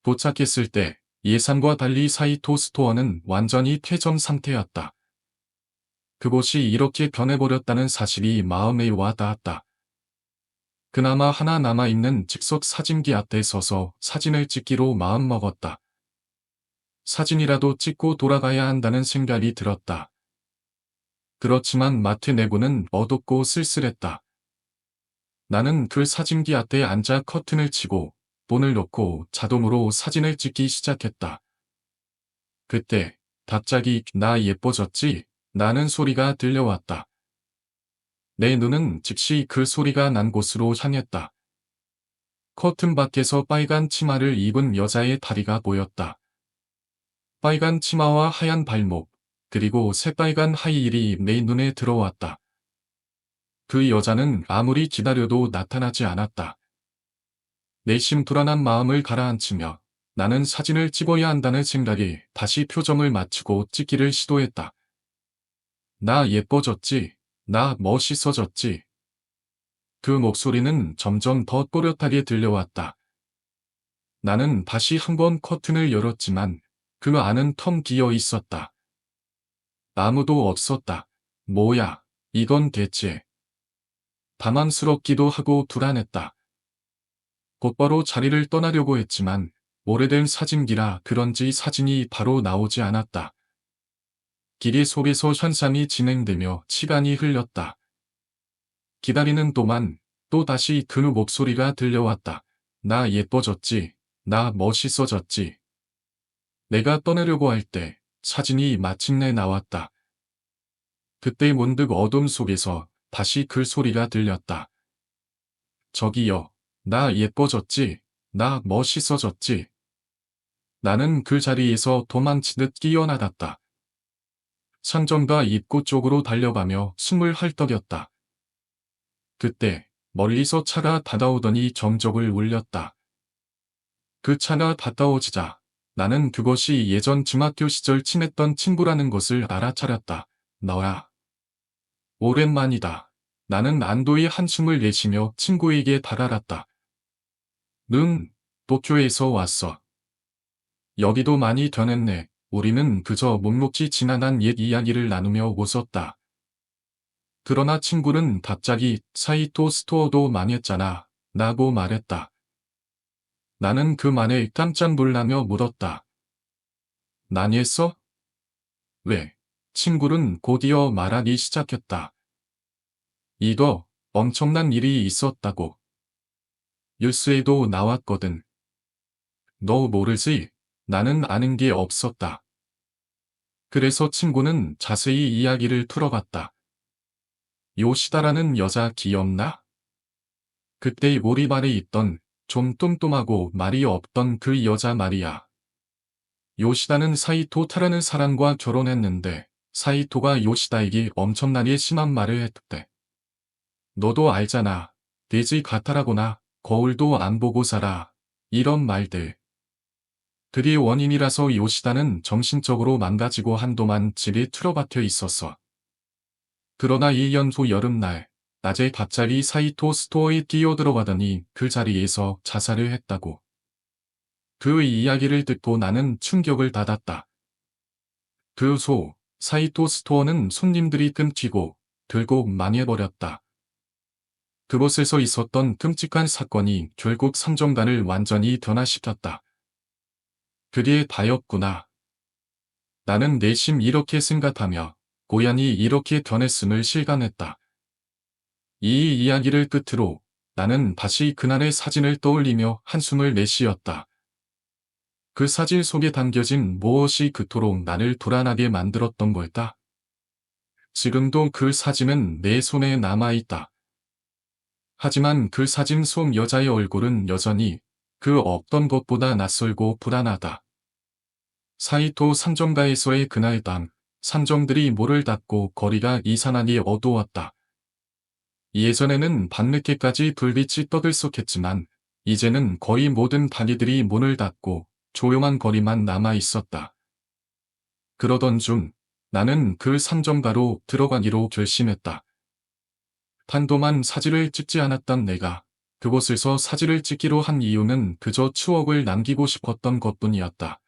도착했을 때 예상과 달리 사이토 스토어는 완전히 폐점 상태였다. 그곳이 이렇게 변해버렸다는 사실이 마음에 와 닿았다. 그나마 하나 남아있는 즉석 사진기 앞에 서서 사진을 찍기로 마음먹었다. 사진이라도 찍고 돌아가야 한다는 생각이 들었다. 그렇지만 마트 내부는 어둡고 쓸쓸했다. 나는 그 사진기 앞에 앉아 커튼을 치고 본을 놓고 자동으로 사진을 찍기 시작했다. 그때 갑자기 "나 예뻐졌지?" 라는 소리가 들려왔다. 내 눈은 즉시 그 소리가 난 곳으로 향했다. 커튼 밖에서 빨간 치마를 입은 여자의 다리가 보였다. 빨간 치마와 하얀 발목, 그리고 새빨간 하이힐이 내 눈에 들어왔다. 그 여자는 아무리 기다려도 나타나지 않았다. 내심 불안한 마음을 가라앉히며 나는 사진을 찍어야 한다는 생각에 다시 표정을 맞추고 찍기를 시도했다. "나 예뻐졌지? 나 멋있어졌지?" 그 목소리는 점점 더 또렷하게 들려왔다. 나는 다시 한번 커튼을 열었지만 그 안은 텅 비어 있었다. 아무도 없었다. 뭐야, 이건 대체. 당황스럽기도 하고 불안했다. 곧바로 자리를 떠나려고 했지만 오래된 사진기라 그런지 사진이 바로 나오지 않았다. 기계 속에서 현상이 진행되며 시간이 흘렀다. 기다리는 동안 또다시 그 목소리가 들려왔다. "나 예뻐졌지? 나 멋있어졌지?" 내가 떠나려고 할 때 사진이 마침내 나왔다. 그때 문득 어둠 속에서 다시 그 소리가 들렸다. "저기요, 나 예뻐졌지? 나 멋있어졌지?" 나는 그 자리에서 도망치듯 뛰어나갔다. 상점과 입구 쪽으로 달려가며 숨을 헐떡였다. 그때 멀리서 차가 다가오더니 정적을 울렸다. 그 차가 가까워지자 나는 그것이 예전 중학교 시절 친했던 친구라는 것을 알아차렸다. "너야. 오랜만이다." 나는 안도의 한숨을 내쉬며 친구에게 다가갔다. "응, 도쿄에서 왔어. 여기도 많이 변했네." 우리는 그저 묵묵히 지나간 옛 이야기를 나누며 웃었다. 그러나 친구는 갑자기 "사이토 스토어도 망했잖아." 라고 말했다. 나는 그 말에 깜짝 놀라며 물었다. "망했어? 왜?" 친구는 곧이어 말하기 시작했다. "이거 엄청난 일이 있었다고. 뉴스에도 나왔거든." "너 모르지?" 나는 아는 게 없었다. 그래서 친구는 자세히 이야기를 풀어갔다. "요시다라는 여자 기억나? 그때 우리 반에 있던 좀 뚱뚱하고 말이 없던 그 여자 말이야. 요시다는 사이토 타라는 사람과 결혼했는데 사이토가 요시다에게 엄청나게 심한 말을 했대. 너도 알잖아. 돼지 같아라거나 거울도 안 보고 살아. 이런 말들. 그게 원인이라서 요시다는 정신적으로 망가지고 한동안 집에 틀어박혀 있었어. 그러나 1년 후 여름날, 낮에 갑자기 사이토 스토어에 뛰어들어가더니 그 자리에서 자살을 했다고. 그 이야기를 듣고 나는 충격을 받았다. 그 후, 사이토 스토어는 손님들이 끊기고 결국 망해버렸다. 그곳에서 있었던 끔찍한 사건이 결국 상점가를 완전히 변화시켰다. 그게 다였구나. 나는 내심 이렇게 생각하며 고향이 이렇게 변했음을 실감했다. 이 이야기를 끝으로 나는 다시 그날의 사진을 떠올리며 한숨을 내쉬었다. 그 사진 속에 담겨진 무엇이 그토록 나를 불안하게 만들었던 걸까? 지금도 그 사진은 내 손에 남아있다. 하지만 그 사진 속 여자의 얼굴은 여전히 그 어떤 것보다 낯설고 불안하다. 사이토 상점가에서의 그날 밤, 상점들이 문을 닫고 거리가 이상하게 어두웠다. 예전에는 밤늦게까지 불빛이 떠들썩했지만 이제는 거의 모든 가게들이 문을 닫고 조용한 거리만 남아 있었다. 그러던 중 나는 그 상점가로 들어가기로 결심했다. 한동안 사진을 찍지 않았던 내가 그곳에서 사진을 찍기로 한 이유는 그저 추억을 남기고 싶었던 것뿐이었다.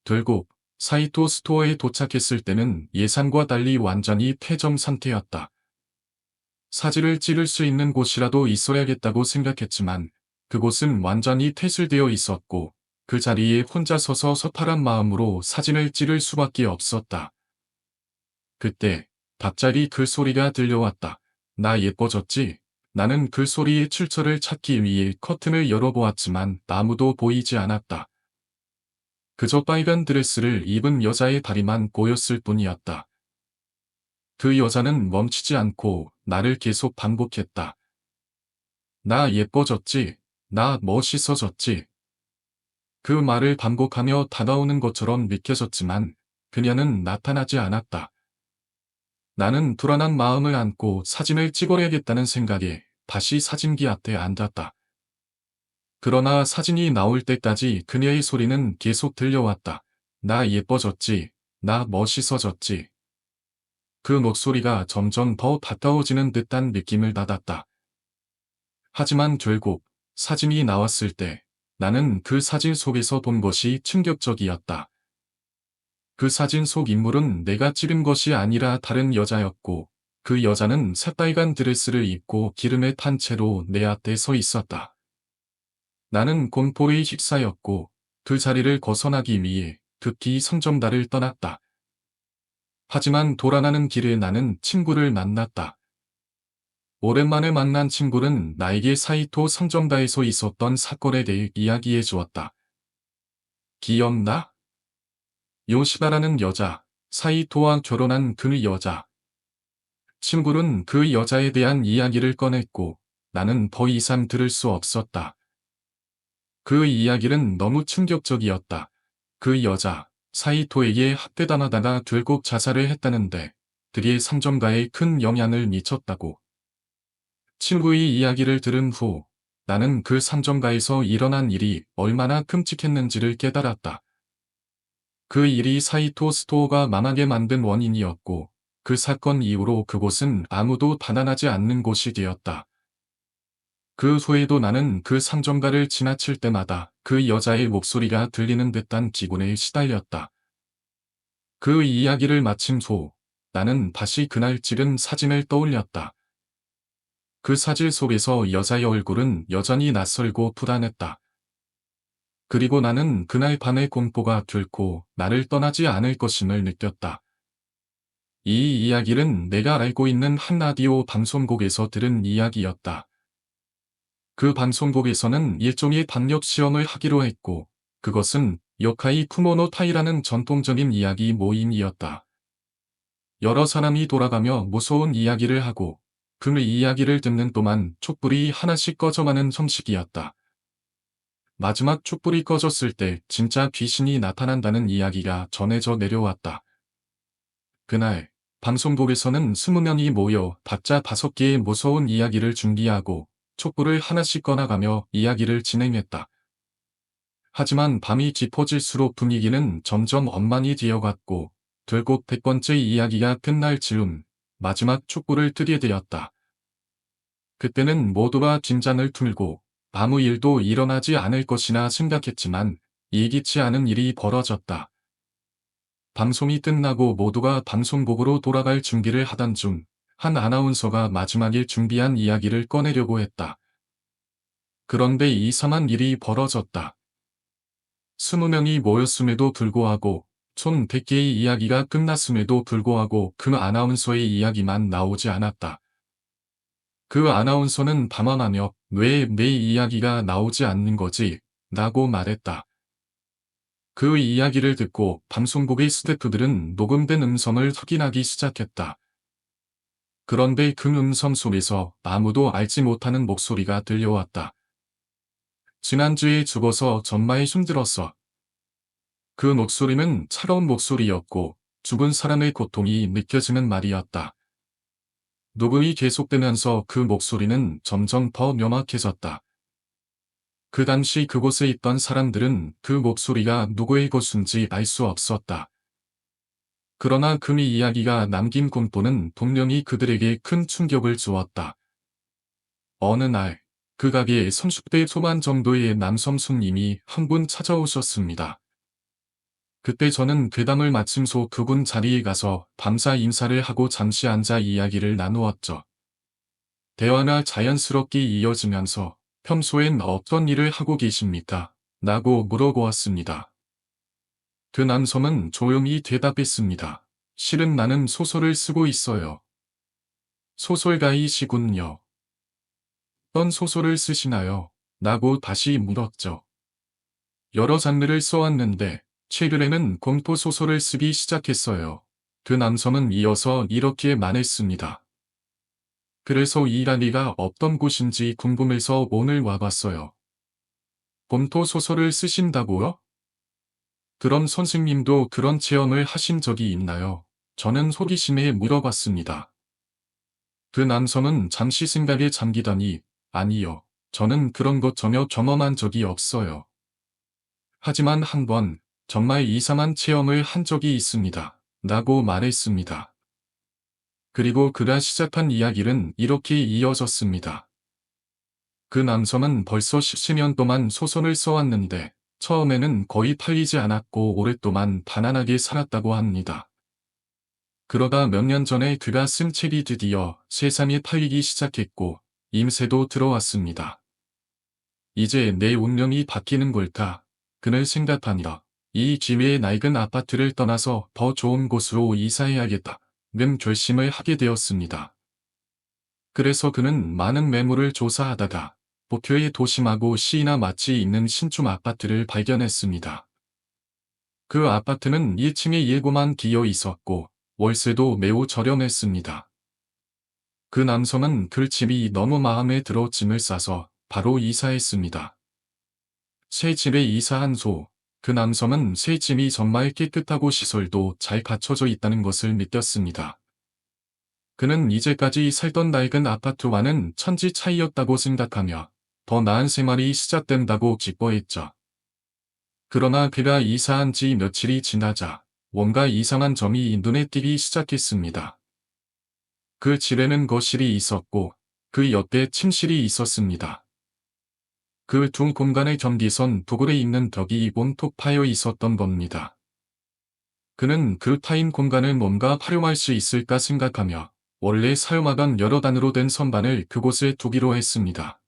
결국 사이토 스토어에 도착했을 때는 예상과 달리 완전히 폐점 상태였다. 사진을 찍을 수 있는 곳이라도 있어야겠다고 생각했지만 그곳은 완전히 퇴실되어 있었고 그 자리에 혼자 서서 서탈한 마음으로 사진을 찍을 수밖에 없었다. 그때 갑자기 그 소리가 들려왔다. 나 예뻐졌지? 나는 그 소리의 출처를 찾기 위해 커튼을 열어보았지만 아무도 보이지 않았다. 그저 빨간 드레스를 입은 여자의 다리만 보였을 뿐이었다. 그 여자는 멈추지 않고 나를 계속 반복했다. 나 예뻐졌지? 나 멋있어졌지? 그 말을 반복하며 다가오는 것처럼 느껴졌지만 그녀는 나타나지 않았다. 나는 불안한 마음을 안고 사진을 찍어야겠다는 생각에 다시 사진기 앞에 앉았다. 그러나 사진이 나올 때까지 그녀의 소리는 계속 들려왔다. 나 예뻐졌지? 나 멋있어졌지? 그 목소리가 점점 더 가까워지는 듯한 느낌을 받았다. 하지만 결국 사진이 나왔을 때 나는 그 사진 속에서 본 것이 충격적이었다. 그 사진 속 인물은 내가 찍은 것이 아니라 다른 여자였고 그 여자는 새빨간 드레스를 입고 기름에 탄 채로 내 앞에 서 있었다. 나는 공포에 휩싸였고 그 자리를 벗어나기 위해 급히 상점다를 떠났다. 하지만 돌아가는 길에 나는 친구를 만났다. 오랜만에 만난 친구는 나에게 사이토 상점다에서 있었던 사건에 대해 이야기해 주었다. 기억나? 요시다라는 여자, 사이토와 결혼한 그 여자. 친구는 그 여자에 대한 이야기를 꺼냈고 나는 더 이상 들을 수 없었다. 그 이야기는 너무 충격적이었다. 그 여자, 사이토에게 학대당하다가 결국 자살을 했다는데 그의 상점가에 큰 영향을 미쳤다고. 친구의 이야기를 들은 후 나는 그 상점가에서 일어난 일이 얼마나 끔찍했는지를 깨달았다. 그 일이 사이토 스토어가 망하게 만든 원인이었고 그 사건 이후로 그곳은 아무도 단안하지 않는 곳이 되었다. 그 후에도 나는 그 상점가를 지나칠 때마다 그 여자의 목소리가 들리는 듯한 기분에 시달렸다. 그 이야기를 마친 후 나는 다시 그날 찍은 사진을 떠올렸다. 그 사진 속에서 여자의 얼굴은 여전히 낯설고 불안했다. 그리고 나는 그날 밤의 공포가 결코 나를 떠나지 않을 것임을 느꼈다. 이 이야기는 내가 알고 있는 한 라디오 방송국에서 들은 이야기였다. 그 방송국에서는 일종의 박력 시험을 하기로 했고, 그것은 요카이 쿠모노 타이라는 전통적인 이야기 모임이었다. 여러 사람이 돌아가며 무서운 이야기를 하고, 그 이야기를 듣는 동안 촛불이 하나씩 꺼져가는 형식이었다. 마지막 촛불이 꺼졌을 때 진짜 귀신이 나타난다는 이야기가 전해져 내려왔다. 그날 방송국에서는 20명이 모여 각자 5개의 무서운 이야기를 준비하고 촛불을 하나씩 꺼나가며 이야기를 진행했다. 하지만 밤이 깊어질수록 분위기는 점점 엉망이 되어갔고 결국 100번째 이야기가 끝날 즈음 마지막 촛불을 끄게 되었다. 그때는 모두가 긴장을 풀고 아무 일도 일어나지 않을 것이나 생각했지만 예기치 않은 일이 벌어졌다. 방송이 끝나고 모두가 방송국으로 돌아갈 준비를 하던 중 한 아나운서가 마지막에 준비한 이야기를 꺼내려고 했다. 그런데 이상한 일이 벌어졌다. 20명이 모였음에도 불구하고 총 100개의 이야기가 끝났음에도 불구하고 그 아나운서의 이야기만 나오지 않았다. 그 아나운서는 방황하며 왜 내 이야기가 나오지 않는 거지? 라고 말했다. 그 이야기를 듣고 방송국의 스태프들은 녹음된 음성을 확인하기 시작했다. 그런데 그 음성 속에서 아무도 알지 못하는 목소리가 들려왔다. 지난주에 죽어서 정말 힘들었어. 그 목소리는 차가운 목소리였고 죽은 사람의 고통이 느껴지는 말이었다. 녹음이 계속되면서 그 목소리는 점점 더 명확해졌다. 그 당시 그곳에 있던 사람들은 그 목소리가 누구의 것인지 알 수 없었다. 그러나 그 이야기가 남긴 공포는 분명히 그들에게 큰 충격을 주었다. 어느 날 그 가게에 30대 초반 정도의 남성 손님이 한 분 찾아오셨습니다. 그때 저는 괴담을 마침소 그분 자리에 가서 감사 인사를 하고 잠시 앉아 이야기를 나누었죠. 대화가 자연스럽게 이어지면서 평소엔 어떤 일을 하고 계십니까? 라고 물어보았습니다. 그 남성은 조용히 대답했습니다. 실은 나는 소설을 쓰고 있어요. 소설가이시군요. 어떤 소설을 쓰시나요? 라고 다시 물었죠. 여러 장르를 써왔는데 최근에는 공포소설을 쓰기 시작했어요. 그 남성은 이어서 이렇게 말했습니다. 그래서 이 라리가 어떤 곳인지 궁금해서 오늘 와봤어요. 공포소설을 쓰신다고요? 그럼 선생님도 그런 체험을 하신 적이 있나요? 저는 호기심에 물어봤습니다. 그 남성은 잠시 생각에 잠기더니 아니요. 저는 그런 것 전혀 경험한 적이 없어요. 하지만 한 번 정말 이상한 체험을 한 적이 있습니다. 라고 말했습니다. 그리고 그가 시작한 이야기는 이렇게 이어졌습니다. 그 남성은 벌써 10년 동안 소설을 써왔는데 처음에는 거의 팔리지 않았고 오랫동안 가난하게 살았다고 합니다. 그러다 몇 년 전에 그가 쓴 책이 드디어 세상에 팔리기 시작했고 임세도 들어왔습니다. 이제 내 운명이 바뀌는 걸까? 그는 생각하니라. 이 기회에 낡은 아파트를 떠나서 더 좋은 곳으로 이사해야겠다. 는 결심을 하게 되었습니다. 그래서 그는 많은 매물을 조사하다가 도쿄의 도심하고 시이나 마치 있는 신축 아파트를 발견했습니다. 그 아파트는 1층에 예고만 기어 있었고 월세도 매우 저렴했습니다. 그 남성은 그 집이 너무 마음에 들어 짐을 싸서 바로 이사했습니다. 새 집에 이사한 소, 그 남성은 새 집이 정말 깨끗하고 시설도 잘 갖춰져 있다는 것을 느꼈습니다. 그는 이제까지 살던 낡은 아파트와는 천지 차이였다고 생각하며 더 나은 생활이 시작된다고 기뻐했죠. 그러나 그가 이사한 지 며칠이 지나자 뭔가 이상한 점이 눈에 띄기 시작했습니다. 그 집에는 거실이 있었고 그 옆에 침실이 있었습니다. 그 두 공간의 경계선 도굴에 있는 벽이 온통 파여 있었던 겁니다. 그는 그 파인 공간을 뭔가 활용할 수 있을까 생각하며 원래 사용하던 여러 단으로 된 선반을 그곳에 두기로 했습니다.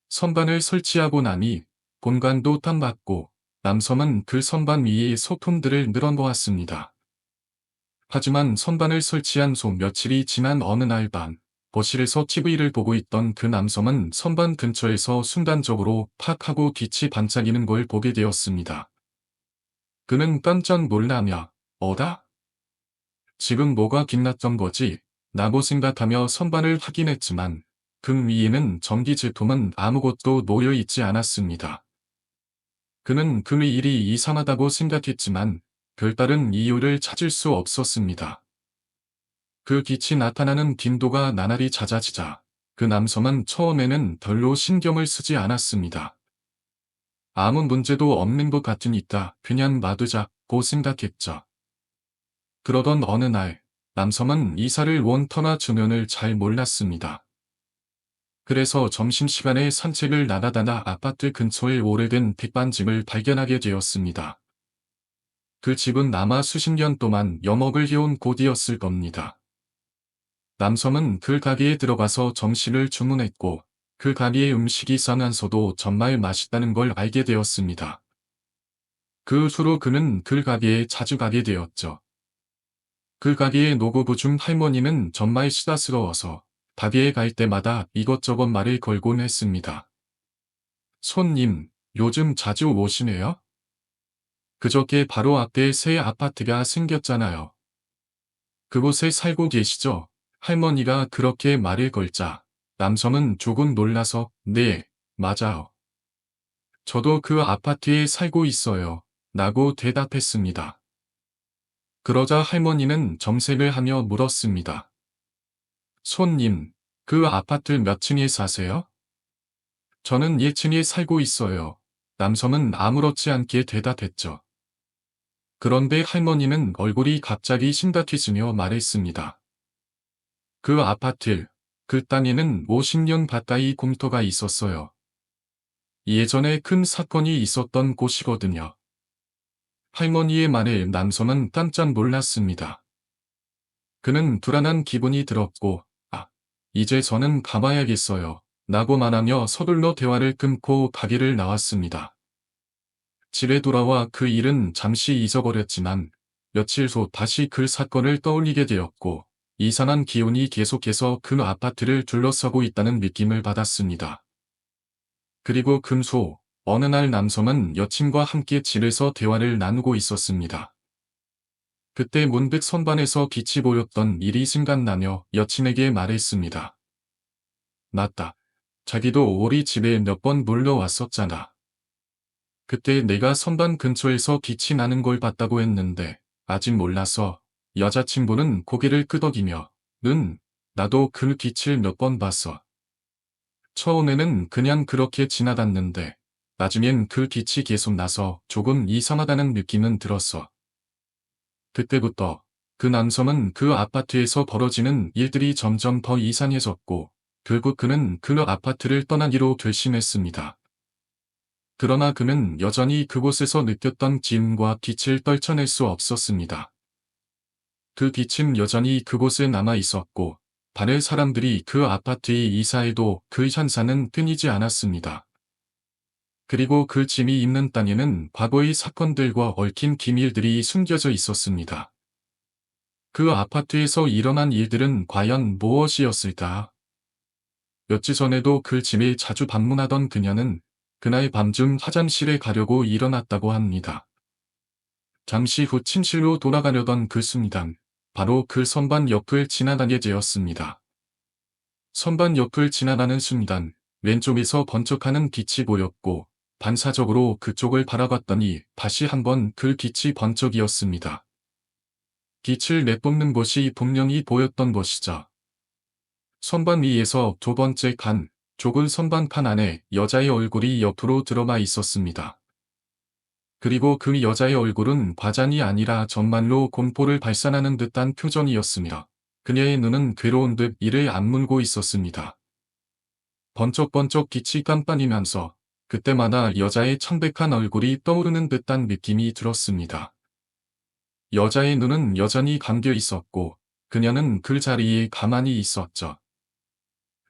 선반을 설치하고 나니 공간도 딱 맞고 남성은 그 선반 위에 소품들을 늘어놓았습니다. 하지만 선반을 설치한 소 며칠이 지난 어느 날 밤, 거실에서 TV를 보고 있던 그 남성은 선반 근처에서 순간적으로 팍 하고 빛이 반짝이는 걸 보게 되었습니다. 그는 깜짝 놀라며 어다? 지금 뭐가 빛났던 거지? 라고 생각하며 선반을 확인했지만 그 위에는 전기 제품은 아무것도 놓여 있지 않았습니다. 그는 그 일이 이상하다고 생각했지만 별다른 이유를 찾을 수 없었습니다. 그 빛이 나타나는 빈도가 나날이 잦아지자 그 남성은 처음에는 별로 신경을 쓰지 않았습니다. 아무 문제도 없는 것 같으니까 그냥 놔두자고 생각했죠. 그러던 어느 날 남성은 이사를 온 터나 주변을 잘 몰랐습니다. 그래서 점심시간에 산책을 나가다가 아파트 근처에 오래된 빛반집을 발견하게 되었습니다. 그 집은 아마 수십 년 동안 영업을 해온 곳이었을 겁니다. 남성은 그 가게에 들어가서 점심을 주문했고 그 가게의 음식이 싸면서도 정말 맛있다는 걸 알게 되었습니다. 그 후로 그는 그 가게에 자주 가게 되었죠. 그 가게의 노부부 중 할머니는 정말 시다스러워서 가게에 갈 때마다 이것저것 말을 걸곤 했습니다. 손님, 요즘 자주 오시네요? 그저께 바로 앞에 새 아파트가 생겼잖아요. 그곳에 살고 계시죠? 할머니가 그렇게 말을 걸자 남성은 조금 놀라서 네, 맞아요. 저도 그 아파트에 살고 있어요. 라고 대답했습니다. 그러자 할머니는 정색을 하며 물었습니다. 손님, 그 아파트 몇 층에 사세요? 저는 1층에 살고 있어요. 남성은 아무렇지 않게 대답했죠. 그런데 할머니는 얼굴이 갑자기 심각해지며 말했습니다. 그 아파트, 그 땅에는 50년 가까이 공터가 있었어요. 예전에 큰 사건이 있었던 곳이거든요. 할머니의 말에 남성은 깜짝 놀랐습니다. 그는 불안한 기분이 들었고, 이제 저는 가봐야겠어요. 라고 말하며 서둘러 대화를 끊고 가게를 나왔습니다. 집에 돌아와 그 일은 잠시 잊어버렸지만, 며칠 후 다시 그 사건을 떠올리게 되었고, 이상한 기운이 계속해서 그 아파트를 둘러싸고 있다는 느낌을 받았습니다. 그리고 금소, 어느 날 남성은 여친과 함께 집에서 대화를 나누고 있었습니다. 그때 문득 선반에서 빛이 보였던 일이 생각나며 여친에게 말했습니다. 맞다. 자기도 우리 집에 몇 번 놀러 왔었잖아. 그때 내가 선반 근처에서 빛이 나는 걸 봤다고 했는데 아직 몰라서 여자친구는 고개를 끄덕이며 나도 그 빛을 몇 번 봤어. 처음에는 그냥 그렇게 지나갔는데 나중엔 그 빛이 계속 나서 조금 이상하다는 느낌은 들었어. 그때부터 그 남성은 그 아파트에서 벌어지는 일들이 점점 더 이상해졌고 결국 그는 그 아파트를 떠나기로 결심했습니다. 그러나 그는 여전히 그곳에서 느꼈던 기운과 빛을 떨쳐낼 수 없었습니다. 그 빛은 여전히 그곳에 남아 있었고 다른 사람들이 그 아파트에 이사해도 그 현상은 끊이지 않았습니다. 그리고 그 짐이 있는 땅에는 과거의 사건들과 얽힌 기밀들이 숨겨져 있었습니다. 그 아파트에서 일어난 일들은 과연 무엇이었을까? 몇 주 전에도 그 집에 자주 방문하던 그녀는 그날 밤중 화장실에 가려고 일어났다고 합니다. 잠시 후 침실로 돌아가려던 그 순간, 바로 그 선반 옆을 지나가게 되었습니다. 선반 옆을 지나가는 순간, 왼쪽에서 번쩍하는 빛이 보였고, 반사적으로 그쪽을 바라봤더니 다시 한번 그 빛이 번쩍이었습니다. 빛을 내뿜는 것이 분명히 보였던 것이죠. 선반 위에서 두 번째 칸, 좁은 선반칸 안에 여자의 얼굴이 옆으로 드러나 있었습니다. 그리고 그 여자의 얼굴은 과장이 아니라 정말로 공포를 발산하는 듯한 표정이었으며 그녀의 눈은 괴로운 듯 이를 악물고 있었습니다. 번쩍번쩍 빛이 깜빡이면서 그때마다 여자의 창백한 얼굴이 떠오르는 듯한 느낌이 들었습니다. 여자의 눈은 여전히 감겨 있었고 그녀는 그 자리에 가만히 있었죠.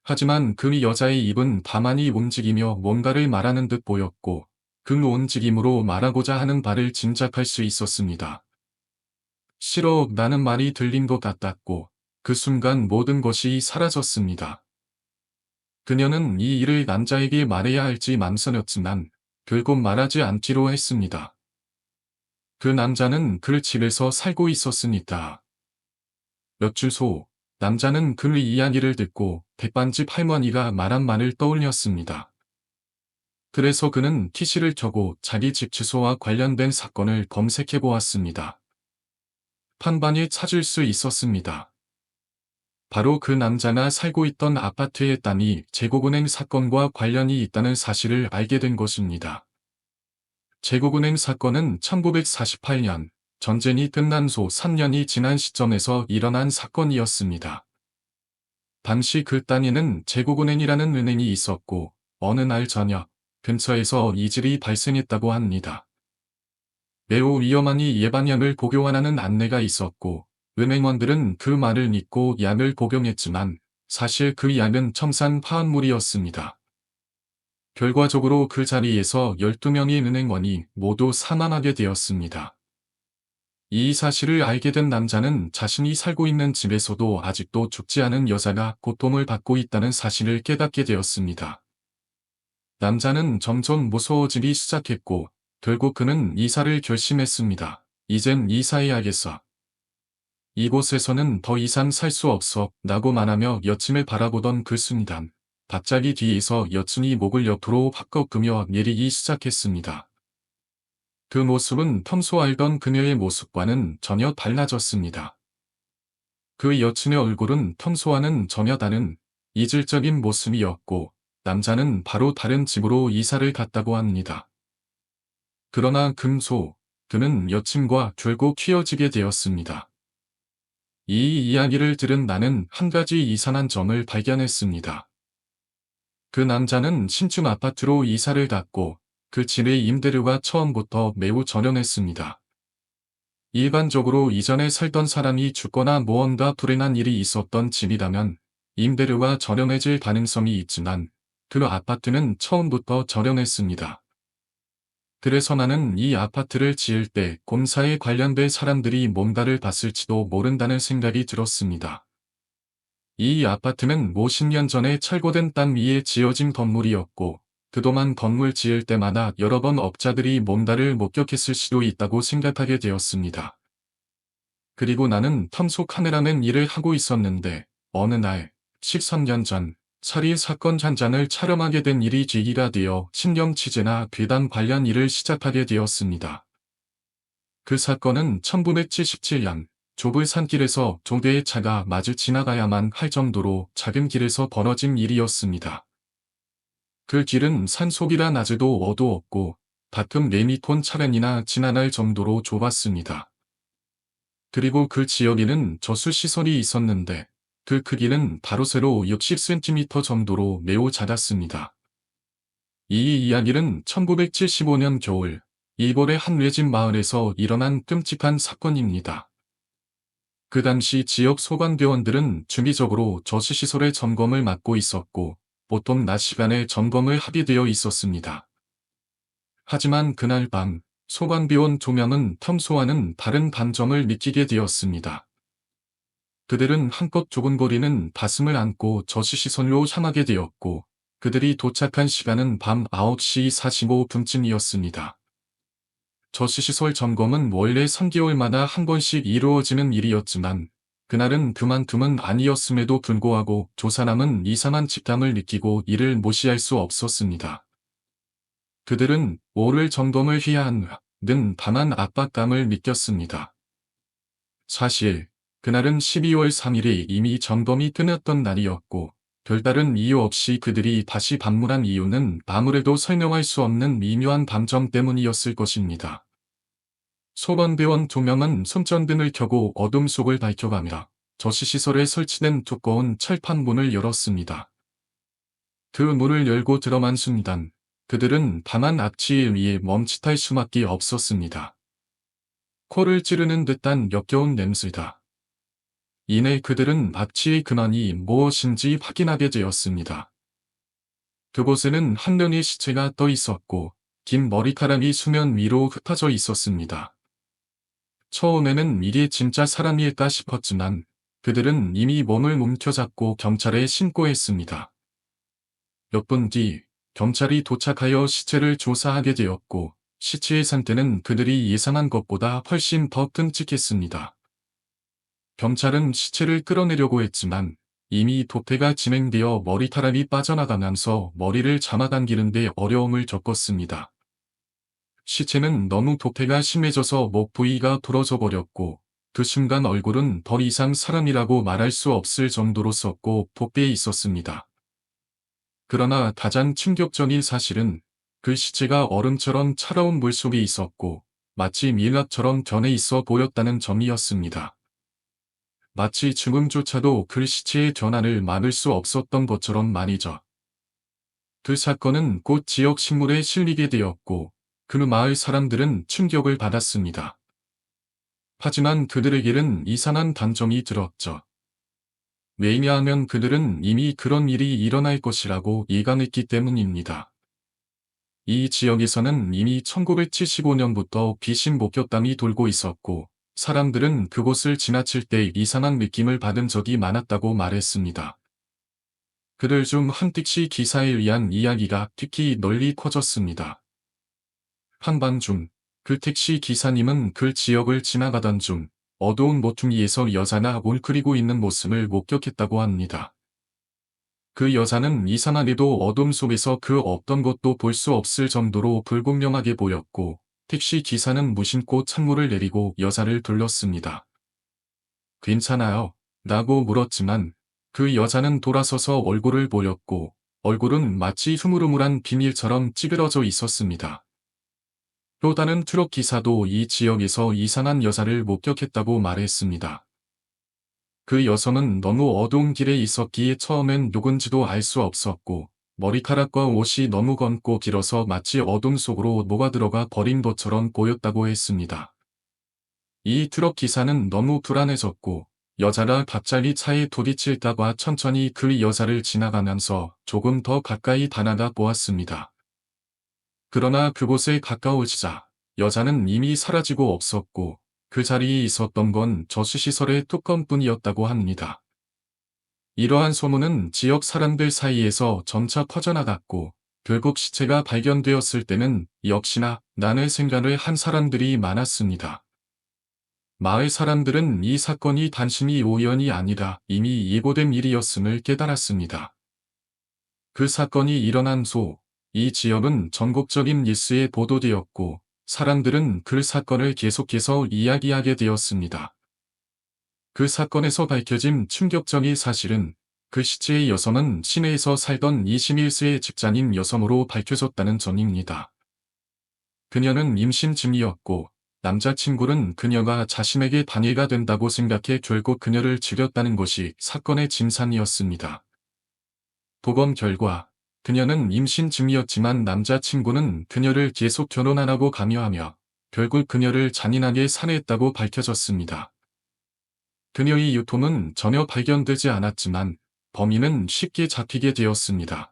하지만 그 여자의 입은 가만히 움직이며 뭔가를 말하는 듯 보였고 그 움직임으로 말하고자 하는 바를 짐작할 수 있었습니다. 싫어 라는 말이 들린 것 같았고 그 순간 모든 것이 사라졌습니다. 그녀는 이 일을 남자에게 말해야 할지 망설였지만 결국 말하지 않기로 했습니다. 그 남자는 그 집에서 살고 있었으니까. 몇 주 후 남자는 그 이야기를 듣고 백반집 할머니가 말한 말을 떠올렸습니다. 그래서 그는 TC를 켜고 자기 집 주소와 관련된 사건을 검색해 보았습니다. 판반이 찾을 수 있었습니다. 바로 그 남자가 살고 있던 아파트의 땅이 제국은행 사건과 관련이 있다는 사실을 알게 된 것입니다. 제국은행 사건은 1948년 전쟁이 끝난 후 3년이 지난 시점에서 일어난 사건이었습니다. 당시 그 땅에는 제국은행이라는 은행이 있었고 어느 날 저녁 근처에서 이질이 발생했다고 합니다. 매우 위험하니 예방약을 복용하라는 안내가 있었고 은행원들은 그 말을 믿고 약을 복용했지만 사실 그 약은 첨산 화합물이었습니다. 결과적으로 그 자리에서 12명의 은행원이 모두 사망하게 되었습니다. 이 사실을 알게 된 남자는 자신이 살고 있는 집에서도 아직도 죽지 않은 여자가 고통을 받고 있다는 사실을 깨닫게 되었습니다. 남자는 점점 무서워지기 시작했고 결국 그는 이사를 결심했습니다. 이젠 이사해야겠어. 이곳에서는 더 이상 살 수 없어 라고 말하며 여친을 바라보던 그 순간 갑자기 뒤에서 여친이 목을 옆으로 확 꺾으며 내리기 시작했습니다. 그 모습은 평소 알던 그녀의 모습과는 전혀 달라졌습니다. 그 여친의 얼굴은 평소와는 전혀 다른 이질적인 모습이었고 남자는 바로 다른 집으로 이사를 갔다고 합니다. 그러나 금소 그는 여친과 결국 헤어지게 되었습니다. 이 이야기를 들은 나는 한 가지 이상한 점을 발견했습니다. 그 남자는 신축 아파트로 이사를 갔고 그 집의 임대료가 처음부터 매우 저렴했습니다. 일반적으로 이전에 살던 사람이 죽거나 무언가 불행한 일이 있었던 집이라면 임대료가 저렴해질 가능성이 있지만 그 아파트는 처음부터 저렴했습니다. 그래서 나는 이 아파트를 지을 때 공사에 관련된 사람들이 뭔가를 봤을지도 모른다는 생각이 들었습니다. 이 아파트는 50년 전에 철거된 땅 위에 지어진 건물이었고 그동안 건물 지을 때마다 여러 번 업자들이 뭔가를 목격했을 수도 있다고 생각하게 되었습니다. 그리고 나는 탐소 카메라맨 일을 하고 있었는데 어느 날 13년 전 살인 사건 현장을 촬영하게 된 일이 계기가 되어 신경 취재나 괴담 관련 일을 시작하게 되었습니다. 그 사건은 1977년 좁은 산길에서 두 대의 차가 마주 지나가야만 할 정도로 작은 길에서 벌어진 일이었습니다. 그 길은 산속이라 낮에도 어두웠고 가끔 4미톤 차량이나 지나갈 정도로 좁았습니다. 그리고 그 지역에는 저수시설이 있었는데 그 크기는 바로 세로 60cm 정도로 매우 작았습니다. 이 이야기는 1975년 겨울 일본의 한 외진 마을에서 일어난 끔찍한 사건입니다. 그 당시 지역 소방대원들은 주기적으로 저수시설의 점검을 맡고 있었고 보통 낮 시간에 점검을 하게 되어 있었습니다. 하지만 그날 밤 소방대원 2명은 평소와는 다른 감정을 느끼게 되었습니다. 그들은 한껏 조근거리는 가슴을 안고 저수시설로 향하게 되었고 그들이 도착한 시간은 밤 9시 45분쯤이었습니다. 저수시설 점검은 원래 3개월마다 한 번씩 이루어지는 일이었지만 그날은 그만큼은 아니었음에도 불구하고 두 사람은 이상한 직감을 느끼고 이를 무시할 수 없었습니다. 그들은 오늘 점검을 해야 하는 강한 압박감을 느꼈습니다. 사실 그날은 12월 3일에 이미 점검이 끝났던 날이었고 별다른 이유 없이 그들이 다시 방문한 이유는 아무래도 설명할 수 없는 미묘한 감정 때문이었을 것입니다. 소방대원 2명은 손전등을 켜고 어둠 속을 밝혀가며 저수시설에 설치된 두꺼운 철판 문을 열었습니다. 그 문을 열고 들어만 순간 그들은 강한 악취에 의해 멈칫할 수밖에 없었습니다. 코를 찌르는 듯한 역겨운 냄새다. 이내 그들은 악취의 근원이 무엇인지 확인하게 되었습니다. 그곳에는 한 명의 시체가 떠 있었고 긴 머리카락이 수면 위로 흩어져 있었습니다. 처음에는 이게 진짜 사람일까 싶었지만 그들은 이미 몸을 움켜잡고 경찰에 신고했습니다. 몇 분 뒤 경찰이 도착하여 시체를 조사하게 되었고 시체의 상태는 그들이 예상한 것보다 훨씬 더 끔찍했습니다. 경찰은 시체를 끌어내려고 했지만 이미 도태가 진행되어 머리카락이 빠져나가면서 머리를 잡아당기는 데 어려움을 겪었습니다. 시체는 너무 도태가 심해져서 목 부위가 부러져 버렸고 그 순간 얼굴은 더 이상 사람이라고 말할 수 없을 정도로 썩고 복대에 있었습니다. 그러나 가장 충격적인 사실은 그 시체가 얼음처럼 차가운 물속에 있었고 마치 밀랍처럼 변해 있어 보였다는 점이었습니다. 마치 죽음조차도 그 시체의 변화를 막을 수 없었던 것처럼 말이죠. 그 사건은 곧 지역 신문에 실리게 되었고 그 마을 사람들은 충격을 받았습니다. 하지만 그들에게는 이상한 감정이 들었죠. 왜냐하면 그들은 이미 그런 일이 일어날 것이라고 예감했기 때문입니다. 이 지역에서는 이미 1975년부터 귀신 목격담이 돌고 있었고 사람들은 그곳을 지나칠 때 이상한 느낌을 받은 적이 많았다고 말했습니다. 그들 중 한 택시 기사에 의한 이야기가 특히 널리 퍼졌습니다. 한밤중 그 택시 기사님은 그 지역을 지나가던 중 어두운 모퉁이에서 여자가 웅크리고 있는 모습을 목격했다고 합니다. 그 여자는 이상하게도 어둠 속에서 그 어떤 것도 볼 수 없을 정도로 불분명하게 보였고 택시 기사는 무심코 창문을 내리고 여자를 불렀습니다. 괜찮아요? 라고 물었지만 그 여자는 돌아서서 얼굴을 보였고 얼굴은 마치 흐물흐물한 비닐처럼 찌그러져 있었습니다. 또 다른 트럭 기사도 이 지역에서 이상한 여자를 목격했다고 말했습니다. 그 여성은 너무 어두운 길에 있었기에 처음엔 누군지도 알 수 없었고 머리카락과 옷이 너무 검고 길어서 마치 어둠 속으로 녹아들어가 버린 것처럼 보였다고 했습니다. 이 트럭 기사는 너무 불안해졌고 여자가 갑자기 차에 부딪힐까봐 천천히 그 여자를 지나가면서 조금 더 가까이 다가가 보았습니다. 그러나 그곳에 가까워지자 여자는 이미 사라지고 없었고 그 자리에 있었던 건 저수시설의 뚜껑뿐이었다고 합니다. 이러한 소문은 지역 사람들 사이에서 점차 퍼져나갔고 결국 시체가 발견되었을 때는 역시나 난의 생각을 한 사람들이 많았습니다. 마을 사람들은 이 사건이 단순히 우연이 아니라 이미 예고된 일이었음을 깨달았습니다. 그 사건이 일어난 후 이 지역은 전국적인 뉴스에 보도되었고 사람들은 그 사건을 계속해서 이야기하게 되었습니다. 그 사건에서 밝혀진 충격적인 사실은 그 시체의 여성은 시내에서 살던 21세의 직장인 여성으로 밝혀졌다는 점입니다. 그녀는 임신 중이었고 남자친구는 그녀가 자신에게 방해가 된다고 생각해 결국 그녀를 죽였다는 것이 사건의 진상이었습니다. 보건 결과 그녀는 임신 중이었지만 남자친구는 그녀를 계속 결혼하라고 강요하며 결국 그녀를 잔인하게 살해했다고 밝혀졌습니다. 그녀의 유통은 전혀 발견되지 않았지만 범인은 쉽게 잡히게 되었습니다.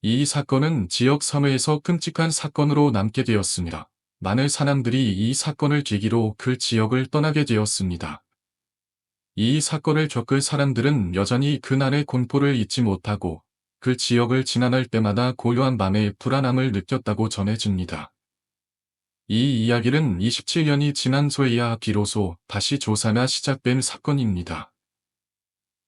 이 사건은 지역 사회에서 끔찍한 사건으로 남게 되었습니다. 많은 사람들이 이 사건을 계기로 그 지역을 떠나게 되었습니다. 이 사건을 겪을 사람들은 여전히 그날의 공포를 잊지 못하고 그 지역을 지나갈 때마다 고요한 밤에 불안함을 느꼈다고 전해집니다. 이 이야기는 27년이 지난 후에야 비로소 다시 조사가 시작된 사건입니다.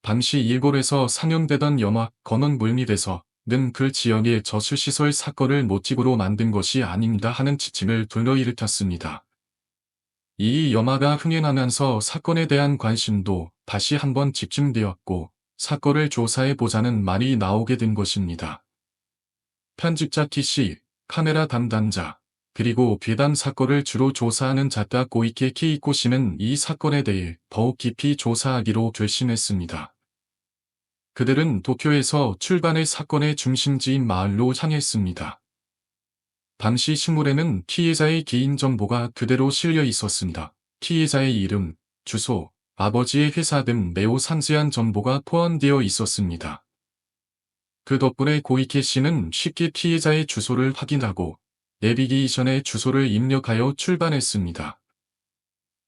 당시 일본에서 상영되던 영화 검은 물밑에서 는 그 지역의 저수시설 사건을 모티브로 만든 것이 아닌가 하는 지침을 불러일으켰습니다. 이 영화가 흥행하면서 사건에 대한 관심도 다시 한번 집중되었고 사건을 조사해보자는 말이 나오게 된 것입니다. 편집자 키씨, 카메라 담당자, 그리고 괴담 사건을 주로 조사하는 작가 고이케 키이코 씨는 이 사건에 대해 더욱 깊이 조사하기로 결심했습니다. 그들은 도쿄에서 출간의 사건의 중심지인 마을로 향했습니다. 당시 신문에는 피해자의 개인정보가 그대로 실려 있었습니다. 피해자의 이름, 주소, 아버지의 회사 등 매우 상세한 정보가 포함되어 있었습니다. 그 덕분에 고이케 씨는 쉽게 피해자의 주소를 확인하고 내비게이션에 주소를 입력하여 출발했습니다.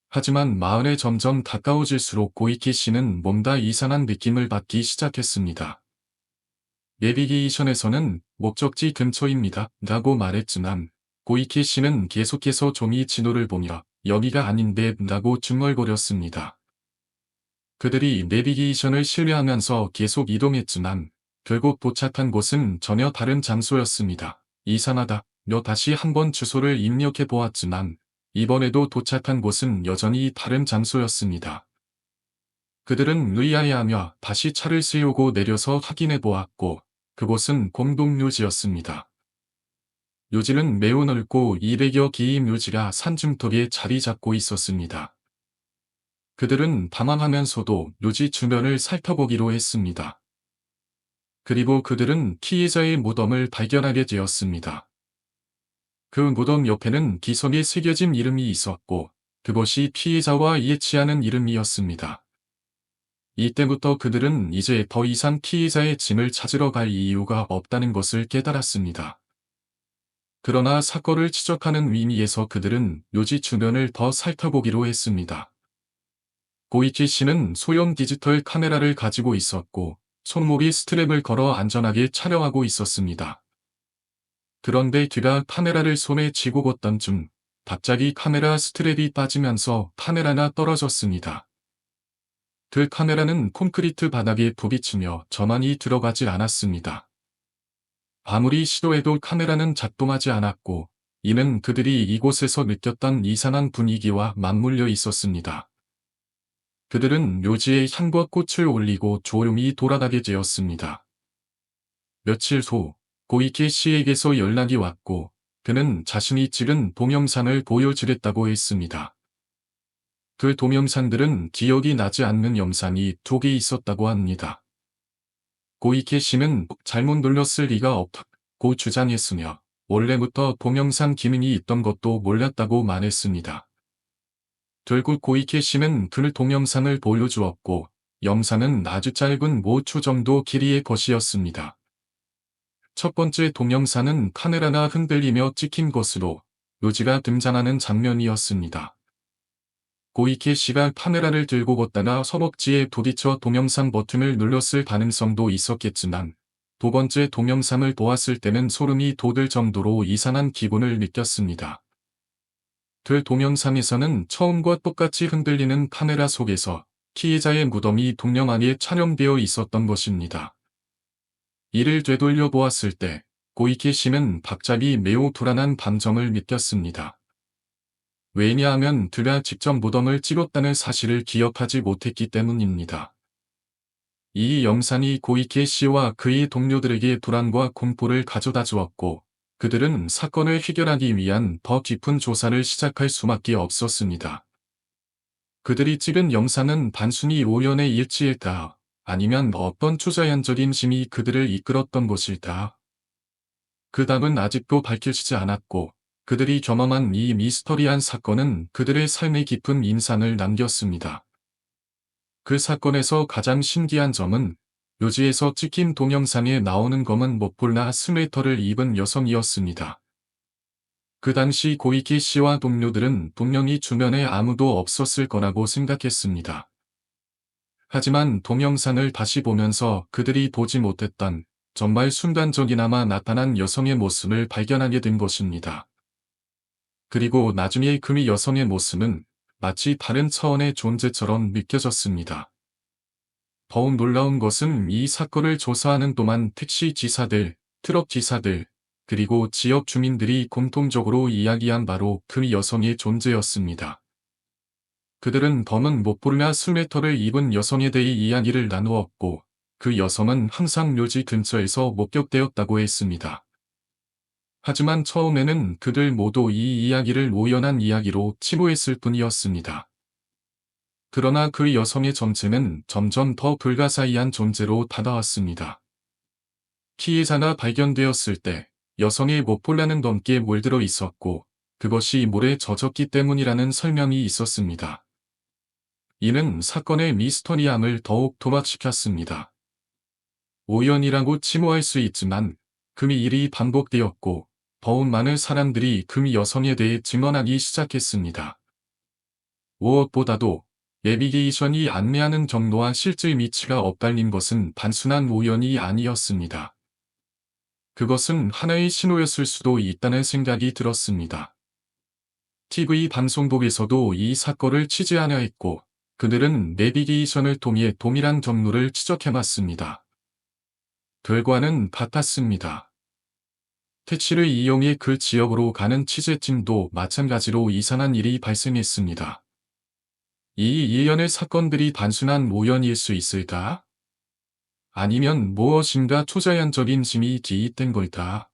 하지만 마을에 점점 가까워질수록 고이케 씨는 뭔가 이상한 느낌을 받기 시작했습니다. 내비게이션에서는 목적지 근처입니다. 라고 말했지만 고이케 씨는 계속해서 종이 진호를 보며 여기가 아닌데 라고 중얼거렸습니다. 그들이 내비게이션을 신뢰하면서 계속 이동했지만 결국 도착한 곳은 전혀 다른 장소였습니다. 이상하다. 다시 한번 주소를 입력해 보았지만 이번에도 도착한 곳은 여전히 다른 장소였습니다. 그들은 의아해하며 다시 차를 세우고 내려서 확인해 보았고 그곳은 공동묘지였습니다. 묘지는 매우 넓고 200여 개의 묘지가 산중턱에 자리 잡고 있었습니다. 그들은 당황하면서도 묘지 주변을 살펴보기로 했습니다. 그리고 그들은 피해자의 무덤을 발견하게 되었습니다. 그 무덤 옆에는 기석에 새겨진 이름이 있었고 그것이 피해자와 일치하는 이름이었습니다. 이때부터 그들은 이제 더 이상 피해자의 짐을 찾으러 갈 이유가 없다는 것을 깨달았습니다. 그러나 사건을 추적하는 의미에서 그들은 묘지 주변을 더 살펴보기로 했습니다. 고이치 씨는 소형 디지털 카메라를 가지고 있었고 손목에 스트랩을 걸어 안전하게 촬영하고 있었습니다. 그런데 그가 카메라를 손에 쥐고 걷던 중 갑자기 카메라 스트랩이 빠지면서 카메라가 떨어졌습니다. 그 카메라는 콘크리트 바닥에 부비치며 전원이 들어가지 않았습니다. 아무리 시도해도 카메라는 작동하지 않았고 이는 그들이 이곳에서 느꼈던 이상한 분위기와 맞물려 있었습니다. 그들은 묘지에 향과 꽃을 올리고 조용히 돌아가게 되었습니다. 며칠 후 고이케 씨에게서 연락이 왔고 그는 자신이 찍은 동영상을 보여주겠다고 했습니다. 그 동영상들은 기억이 나지 않는 영상이 2개 있었다고 합니다. 고이케 씨는 잘못 눌렀을 리가 없다고 주장했으며 원래부터 동영상 기능이 있던 것도 몰랐다고 말했습니다. 결국 고이케 씨는 그 동영상을 보여주었고 영상은 아주 짧은 5초 정도 길이의 것이었습니다. 첫 번째 동영상은 카메라가 흔들리며 찍힌 것으로 묘지가 등장하는 장면이었습니다. 고이케 씨가 카메라를 들고 걷다가 허벅지에 부딪혀 동영상 버튼을 눌렀을 가능성도 있었겠지만 두 번째 동영상을 보았을 때는 소름이 돋을 정도로 이상한 기분을 느꼈습니다. 그 동영상에서는 처음과 똑같이 흔들리는 카메라 속에서 피해자의 무덤이 동영상에 촬영되어 있었던 것입니다. 이를 되돌려 보았을 때 고이케 씨는 갑자기 매우 불안한 감정을 느꼈습니다. 왜냐하면 그가 직접 무덤을 찍었다는 사실을 기억하지 못했기 때문입니다. 이 영상이 고이케 씨와 그의 동료들에게 불안과 공포를 가져다 주었고 그들은 사건을 해결하기 위한 더 깊은 조사를 시작할 수밖에 없었습니다. 그들이 찍은 영상은 단순히 우연의 일치일까? 아니면 어떤 초자연적인 힘이 그들을 이끌었던 것일까? 그 답은 아직도 밝혀지지 않았고 그들이 경험한 이 미스터리한 사건은 그들의 삶에 깊은 인상을 남겼습니다. 그 사건에서 가장 신기한 점은 묘지에서 찍힌 동영상에 나오는 검은 머플러 스웨터를 입은 여성이었습니다. 그 당시 고이케 씨와 동료들은 분명히 주변에 아무도 없었을 거라고 생각했습니다. 하지만 동영상을 다시 보면서 그들이 보지 못했던 정말 순간적이나마 나타난 여성의 모습을 발견하게 된 것입니다. 그리고 나중에 그 여성의 모습은 마치 다른 차원의 존재처럼 느껴졌습니다. 더욱 놀라운 것은 이 사건을 조사하는 동안 택시 기사들, 트럭 기사들, 그리고 지역 주민들이 공통적으로 이야기한 바로 그 여성의 존재였습니다. 그들은 검은 머플러 스웨터를 입은 여성에 대해 이야기를 나누었고 그 여성은 항상 묘지 근처에서 목격되었다고 했습니다. 하지만 처음에는 그들 모두 이 이야기를 우연한 이야기로 치부했을 뿐이었습니다. 그러나 그 여성의 정체는 점점 더 불가사의한 존재로 다가왔습니다. 피해자가 발견되었을 때 여성의 머플러는 검게 물들어 있었고 그것이 물에 젖었기 때문이라는 설명이 있었습니다. 이는 사건의 미스터리함을 더욱 도박시켰습니다. 우연이라고 치부할 수 있지만 그 일이 반복되었고 더욱 많은 사람들이 그 여성에 대해 증언하기 시작했습니다. 무엇보다도 내비게이션이 안내하는 경로와 실제 위치가 엇갈린 것은 단순한 우연이 아니었습니다. 그것은 하나의 신호였을 수도 있다는 생각이 들었습니다. TV 방송국에서도 이 사건을 취재하려 했고 그들은 내비게이션을 통해 동일한 경로를 추적해봤습니다. 결과는 같았습니다. 택시를 이용해 그 지역으로 가는 취재팀도 마찬가지로 이상한 일이 발생했습니다. 이 일련의 사건들이 단순한 우연일 수 있을까? 아니면 무엇인가 초자연적인 힘이 기입된 걸까?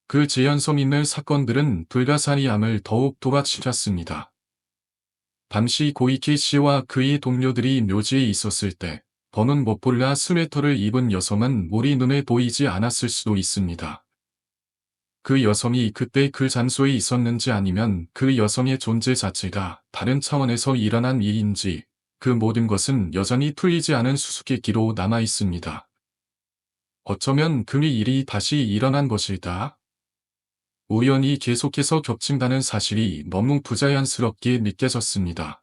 그 재현성 있는 사건들은 불가사의함을 더욱 도박시켰습니다. 당시 고이케 씨와 그의 동료들이 묘지에 있었을 때 검은 머플러 스웨터를 입은 여성은 우리 눈에 보이지 않았을 수도 있습니다. 그 여성이 그때 그 장소에 있었는지 아니면 그 여성의 존재 자체가 다른 차원에서 일어난 일인지 그 모든 것은 여전히 풀리지 않은 수수께끼로 남아 있습니다. 어쩌면 그 일이 다시 일어난 것일까? 우연히 계속해서 겹친다는 사실이 너무 부자연스럽게 느껴졌습니다.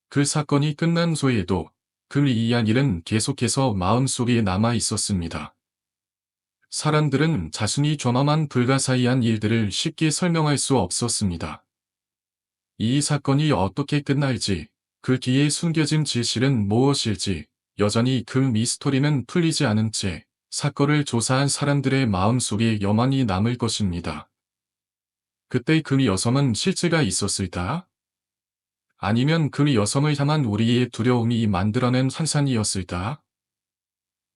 그 사건이 끝난 후에도 그 이야기는 계속해서 마음속에 남아 있었습니다. 사람들은 자신이 경험한 불가사의한 일들을 쉽게 설명할 수 없었습니다. 이 사건이 어떻게 끝날지, 그 뒤에 숨겨진 진실은 무엇일지, 여전히 그 미스터리는 풀리지 않은 채 사건을 조사한 사람들의 마음속에 영원히 남을 것입니다. 그때 그 여성은 실체가 있었을까? 아니면 그 여성을 향한 우리의 두려움이 만들어낸 환상이었을까?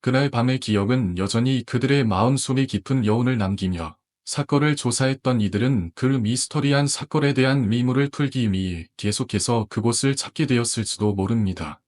그날 밤의 기억은 여전히 그들의 마음속에 깊은 여운을 남기며 사건을 조사했던 이들은 그 미스터리한 사건에 대한 미물을 풀기 위해 계속해서 그곳을 찾게 되었을지도 모릅니다.